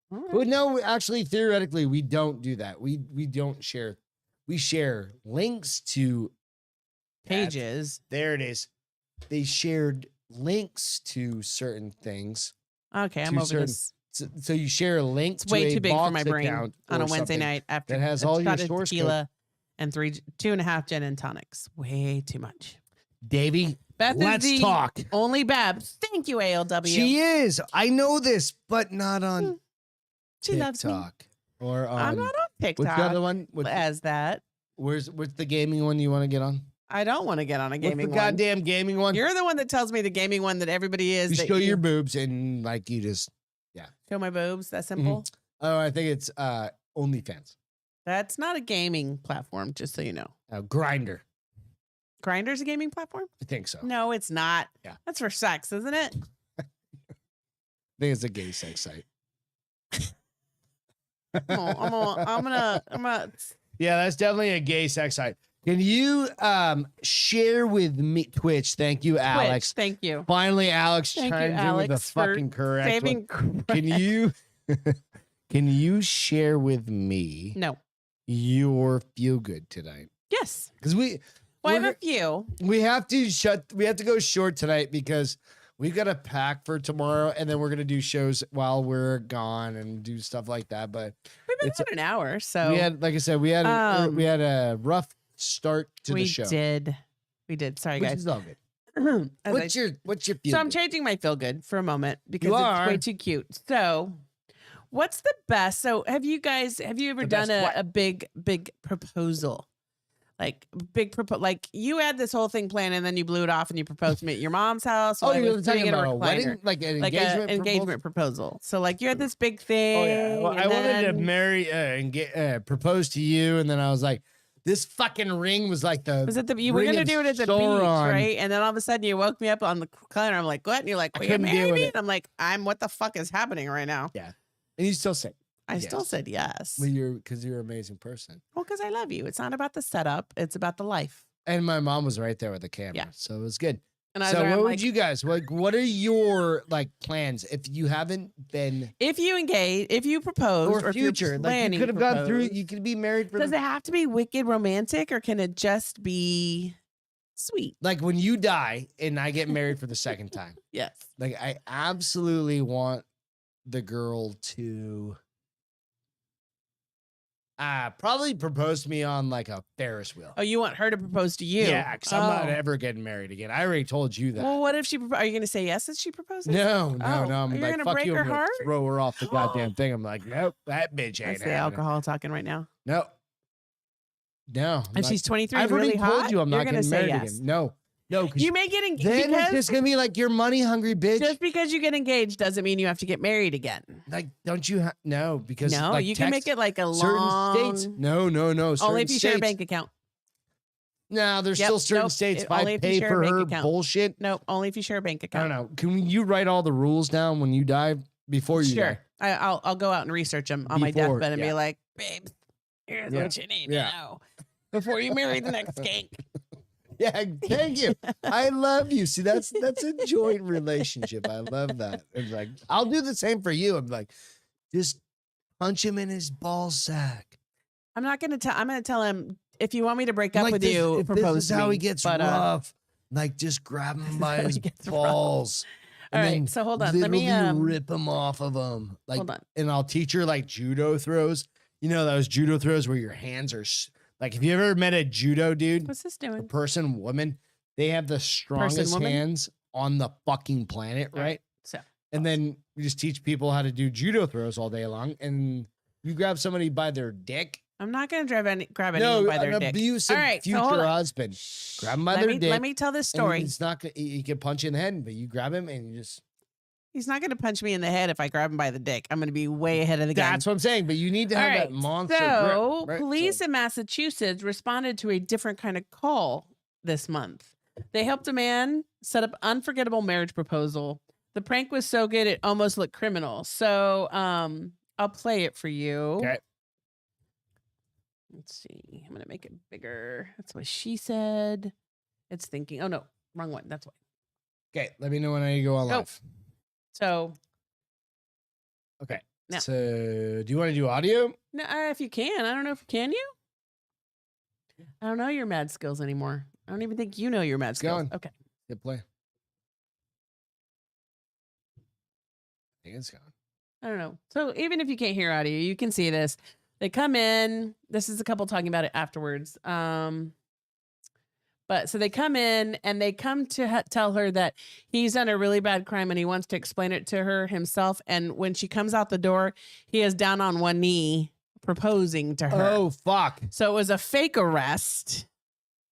Right. But no, actually, theoretically, we don't do that. We don't share. We share links to pages. There it is. They shared links to certain things. Okay, I'm over this. So you share a link to way a too big for my brain on a Wednesday night after that has all your source tequila and 2.5 gin and tonics. Way too much. Davey, Beth let's is the talk. Only Bab. Thank you, ALW. She is. I know this, but not on she TikTok loves me. Or on. I'm not on TikTok. What's the other one? As that. What's the gaming one you want to get on? I don't want to get on a gaming one. What's the goddamn gaming one? You're the one that tells me the gaming one that everybody is. You show your boobs and like you just, yeah. Show my boobs. That simple? Mm-hmm. Oh, I think it's OnlyFans. That's not a gaming platform, just so you know. Grindr. Grindr's a gaming platform? I think so. No, it's not. Yeah. That's for sex, isn't it? I think it's a gay sex site. I'm gonna. Yeah, that's definitely a gay sex site. Can you share with me Twitch? Thank you, Alex. Thank you. Finally, Alex chimed in with the fucking correct one. Can you share with me? No. Your feel good tonight? Yes. Because I have a few. We have to go short tonight because we've got a pack for tomorrow, and then we're gonna do shows while we're gone and do stuff like that. But we've been about an hour, so we had, like I said, we had a rough start to the show. We did. Sorry, guys. Which is all good. What's your feel? So I'm changing my feel good for a moment because it's way too cute. So, what's the best? So have you ever done a big proposal? Like like you had this whole thing planned and then you blew it off and you proposed to me at your mom's house. Oh, you're talking about a wedding, like an engagement proposal. So like you had this big thing. Oh yeah. Well, I wanted to propose to you, and then I was like, this fucking ring was like you were gonna do it at the beach, right? And then all of a sudden you woke me up on the calendar. I'm like, what? And you're like, well, you're married? And I'm like, what the fuck is happening right now? Yeah. And you still say. I still said yes. Well, because you're an amazing person. Well, because I love you. It's not about the setup. It's about the life. And my mom was right there with the camera. So it was good. And what would you guys, what are your plans if you haven't been? If you engage, if you propose or future, you could have gone through, you could be married for. Does it have to be wicked romantic or can it just be sweet? Like when you die and I get married for the second time. Yes. Like I absolutely want the girl to probably propose to me on like a Ferris wheel. Oh, you want her to propose to you? Yeah, because I'm not ever getting married again. I already told you that. Well, what if are you going to say yes if she proposes? No. I'm You're like, gonna fuck break you. her I'm gonna heart? throw her off the goddamn thing. I'm like, nope, that bitch ain't. That's the alcohol talking right now. No. And she's 23. I've already really told hot? you I'm not getting married yes. again. No. No, you may get engaged. Then it's just gonna be like you're money hungry, bitch. Just because you get engaged doesn't mean you have to get married again. Like, don't you? No, because no, like, you can make it like a certain long. states. No. Only if you share a bank account. No, there's still certain states. If I pay for her bullshit. Nope, only if you share a bank account. I don't know. Can you write all the rules down when you die before you? Sure, die? I'll go out and research them on my deathbed and be like, babe, here's what you need to know before you marry the next skank. Yeah, thank you. I love you. See, that's a joint relationship. I love that. It's like I'll do the same for you. I'm like, just punch him in his ball sack. I'm not gonna tell. I'm gonna tell him if you want me to break up with you. Propose. This is how he gets rough. Like just grab him by his balls. All right. So hold on. Let me rip him off of him. Like, hold on. And I'll teach her like judo throws. You know those judo throws where your hands are. Like, if you ever met a judo dude, what's this doing? A person, woman, they have the strongest hands on the fucking planet, right? So, and then we just teach people how to do judo throws all day long. And you grab somebody by their dick. I'm not going to grab anyone by their dick. No, an abusive future husband. Grab him by their dick. Let me tell this story. It's not. He can punch you in the head, but you grab him and you just. He's not going to punch me in the head if I grab him by the dick. I'm going to be way ahead of the game. That's what I'm saying. But you need to have that monster grip. Right? Police in Massachusetts responded to a different kind of call this month. They helped a man set up unforgettable marriage proposal. The prank was so good it almost looked criminal. So I'll play it for you. Okay. Let's see. I'm going to make it bigger. That's what she said. It's thinking. Oh, no. Wrong one. That's why. Okay. Let me know when I go on live. So, okay. Now, so, do you want to do audio? No, if you can. I don't know if can you. I don't know your mad skills anymore. I don't even think you know your mad skills. Okay. Hit play. I think it's gone. I don't know. So even if you can't hear audio, you can see this. They come in. This is a couple talking about it afterwards. But so they come in and they come to tell her that he's done a really bad crime and he wants to explain it to her himself. And when she comes out the door, he is down on one knee proposing to her. Oh, fuck. So it was a fake arrest.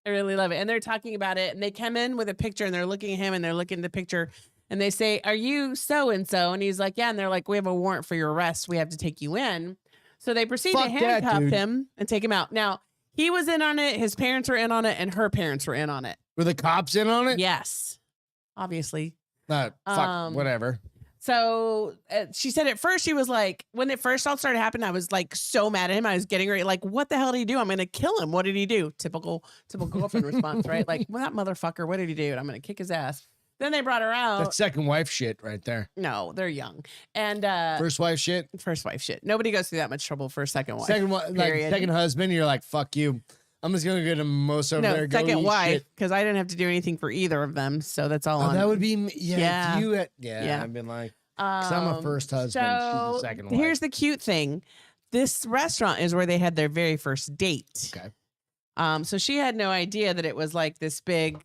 I really love it. And they're talking about it and they come in with a picture and they're looking at him and they're looking at the picture and they say, "Are you so-and-so?" And he's like, "Yeah." And they're like, "We have a warrant for your arrest. We have to take you in." So they proceed to handcuff him and take him out. Now, he was in on it. His parents were in on it, and her parents were in on it. Were the cops in on it? Yes, obviously. Fuck, whatever. So she said at first she was like, when it first all started happening, I was like so mad at him. I was getting ready, like, what the hell did he do? I'm going to kill him. What did he do? Typical girlfriend response, right? Like, well, that motherfucker, what did he do? And I'm going to kick his ass. Then they brought her out. That's second wife shit right there. No, they're young. And first wife shit. First wife shit. Nobody goes through that much trouble for a second wife. Second husband, you're like, fuck you. I'm just gonna get a mimosa over there. Second wife, because I didn't have to do anything for either of them, so that's all. That would be If you had, I've been like, because I'm a first husband. So she's a second wife. Here's the cute thing: this restaurant is where they had their very first date. Okay. So she had no idea that it was like this big,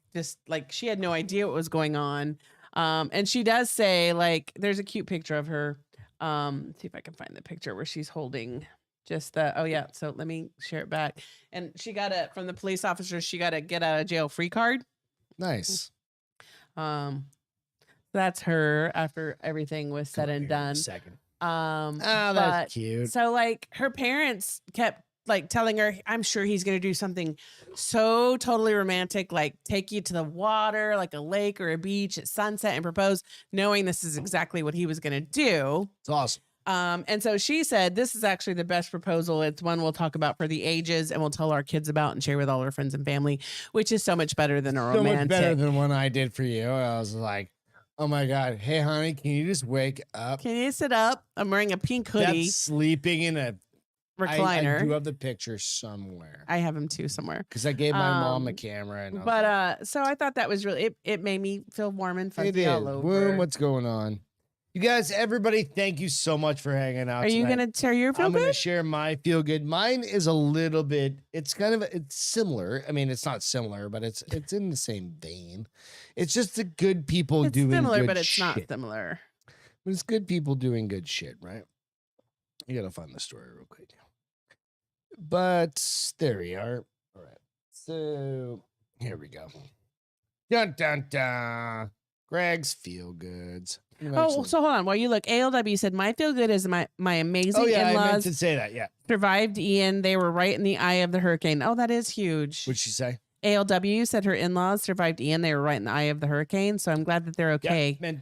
she had no idea what was going on. And she does say, like, there's a cute picture of her. See if I can find the picture where she's holding just the, so let me share it back. And she got from the police officer, she got a get out of jail free card. Nice. That's her after everything was said and done. Second. That's cute. So like her parents kept like telling her, I'm sure he's going to do something so totally romantic, like take you to the water, like a lake or a beach at sunset and propose, knowing this is exactly what he was going to do. It's awesome. And so she said, this is actually the best proposal. It's one we'll talk about for the ages and we'll tell our kids about and share with all our friends and family, which is so much better than a romantic. So much better than one I did for you. I was like, oh my God. Hey, honey, can you just wake up? Can you sit up? I'm wearing a pink hoodie. That's sleeping in a recliner. I do have the picture somewhere. I have him too somewhere. Because I gave my mom a camera. And so I thought that was really, it made me feel warm and fuzzy all over. Boom, what's going on? You guys, everybody, thank you so much for hanging out. Are you going to share your feel good? I'm going to share my feel good. Mine is a little bit, it's similar. I mean, it's not similar, but it's in the same vein. It's just the good people doing good shit. It's similar, but it's not similar. But it's good people doing good shit, right? You got to find the story real quick. But there we are. All right. So here we go. Dun, dun, dun. Greg's feel goods. Oh, so hold on. While you look, ALW said, my feel good is my amazing in-laws. I meant to say that, yeah. Survived Ian. They were right in the eye of the hurricane. Oh, that is huge. What'd she say? ALW said her in-laws survived Ian. They were right in the eye of the hurricane. So I'm glad that they're okay. Yeah,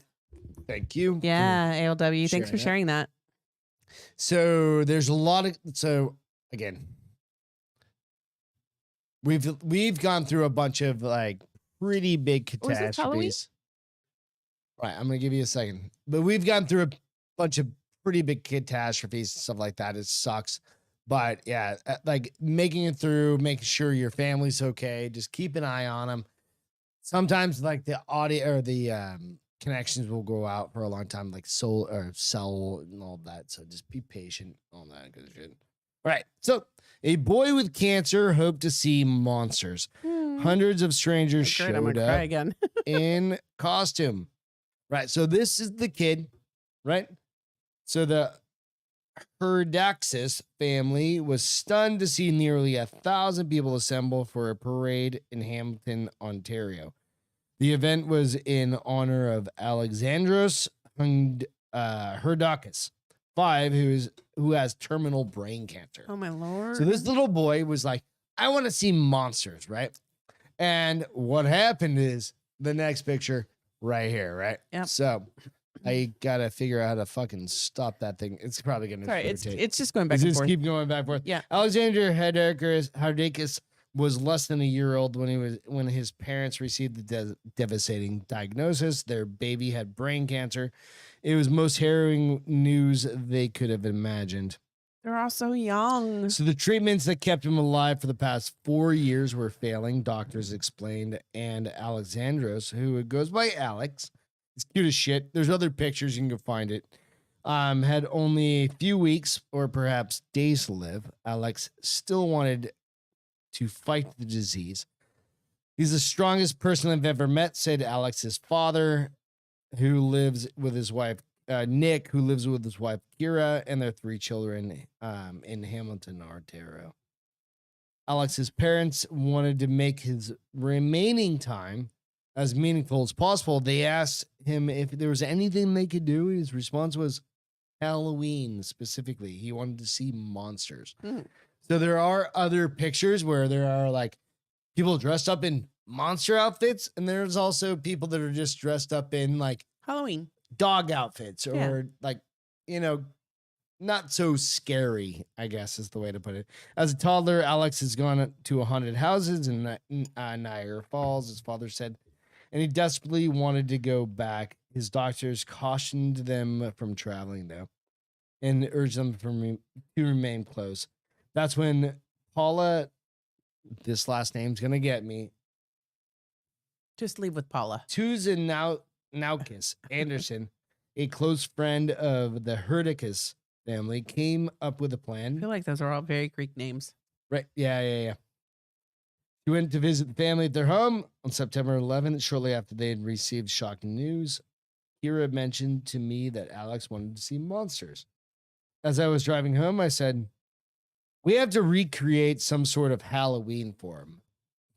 thank you. Yeah, ALW. Thanks for sharing that. So there's a lot of, again, we've gone through a bunch of like pretty big catastrophes. Right, I'm gonna give you a second, but we've gone through a bunch of pretty big catastrophes and stuff like that. It sucks, but yeah, like making it through, making sure your family's okay. Just keep an eye on them. Sometimes like the audio or the connections will go out for a long time, like cell and all that. So just be patient, all that good shit. All right. So a boy with cancer hoped to see monsters. Hundreds of strangers showed up again. in costume. Right. So this is the kid, right? So the Herdaxis family was stunned to see nearly 1,000 people assemble for a parade in Hamilton, Ontario. The event was in honor of Alexandros Herdakis, 5, who has terminal brain cancer. Oh my Lord. So this little boy was like, I want to see monsters, right? And what happened is the next picture right here, right? Yep. So I gotta figure out how to fucking stop that thing. It's probably gonna. Sorry, it's just going back and forth. Keep going back and forth. Yeah. Alexander Herdakis was less than a year old when his parents received the devastating diagnosis. Their baby had brain cancer. It was most harrowing news they could have imagined. They're all so young. So the treatments that kept him alive for the past 4 years were failing, doctors explained. And Alexandros, who goes by Alex, it's cute as shit. There's other pictures, you can go find it. Had only a few weeks or perhaps days to live. Alex still wanted to fight the disease. He's the strongest person I've ever met, said Alex's father, who lives with his wife, Nick, who lives with his wife, Kira, and their 3 children in Hamilton, Ontario. Alex's parents wanted to make his remaining time as meaningful as possible. They asked him if there was anything they could do. His response was Halloween specifically. He wanted to see monsters. So there are other pictures where there are like people dressed up in monster outfits, and there's also people that are just dressed up in like Halloween dog outfits or like, not so scary, I guess is the way to put it. As a toddler, Alex has gone to haunted houses in Niagara Falls, his father said, and he desperately wanted to go back. His doctors cautioned them from traveling, though, and urged them to remain close. That's when Paula, this last name's going to get me. Just leave with Paula. Naukis Anderson, a close friend of the Herdakis family, came up with a plan. I feel like those are all very Greek names. Right. Yeah. He went to visit the family at their home on September 11th, shortly after they had received shocking news. Kira mentioned to me that Alex wanted to see monsters. As I was driving home, I said, we have to recreate some sort of Halloween for him.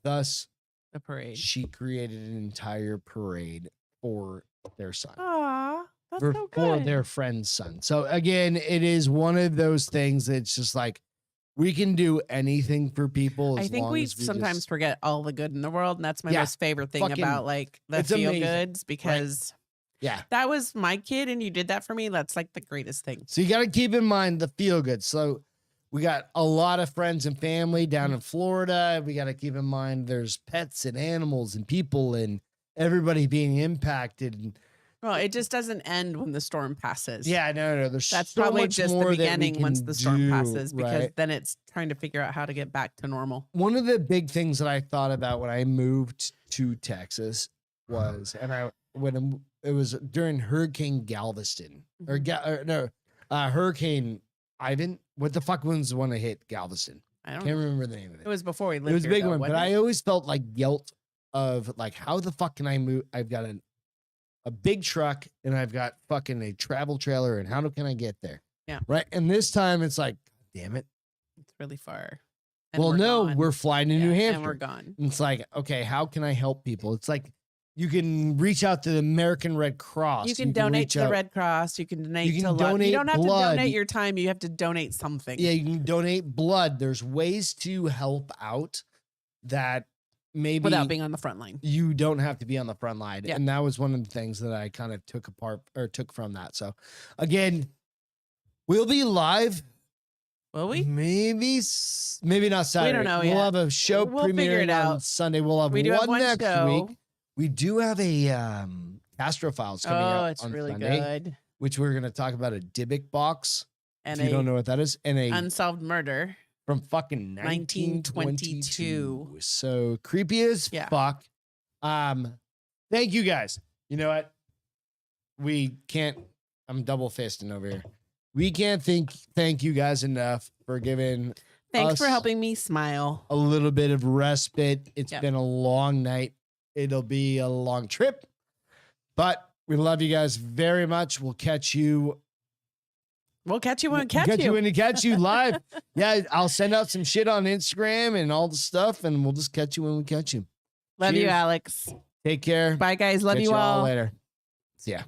Thus, the parade. She created an entire parade for their son. Aww, that's so good. For their friend's son. So again, it is one of those things that's just like, we can do anything for people. I think we sometimes forget all the good in the world. And that's my most favorite thing about like the feel goods, because that was my kid and you did that for me. That's like the greatest thing. So you got to keep in mind the feel good. So we got a lot of friends and family down in Florida. We got to keep in mind there's pets and animals and people and everybody being impacted. Well, it just doesn't end when the storm passes. Yeah, no. That's so probably much just the beginning once the storm passes, because then it's trying to figure out how to get back to normal. One of the big things that I thought about when I moved to Texas was, it was during Hurricane Galveston Hurricane Ivan. What the fuck was the one that hit Galveston? I don't can't remember the name of it. It was before we lived. It was a big here, one, but I always felt like guilt of like, how the fuck can I move? I've got a big truck and I've got fucking a travel trailer, and how can I get there? Yeah. Right. And this time it's like, damn it. It's really far. And we're flying to New Hampshire. And we're gone. And it's like, okay, how can I help people? It's like You can reach out to the American Red Cross. You can donate to the Red Cross. You can donate to blood. You don't have blood. to donate your time. You have to donate something. Yeah, you can donate blood. There's ways to help out that maybe without being on the front line. You don't have to be on the front line. Yeah. And that was one of the things that I kind of took from that. So again, we'll be live. Will we? Maybe not Saturday. We don't know We'll yet. have a show premiering on Sunday. We'll have one next week. We do have a Castro Files coming out it's on really Sunday, good. which we're going to talk about a Dybbuk box. And if you don't know what that is, and a unsolved murder from fucking 1922. So creepy as fuck. Thank you guys. You know what? We can't. I'm double fisting over here. We can't thank you guys enough for giving. Thanks for helping me smile. A little bit of respite. It's been a long night. It'll be a long trip, but we love you guys very much. We'll catch you. We'll catch you when we catch you live. Yeah, I'll send out some shit on Instagram and all the stuff, and we'll just catch you when we catch you. Love you, Alex. Take care. Bye, guys. Love you all. Later. See ya.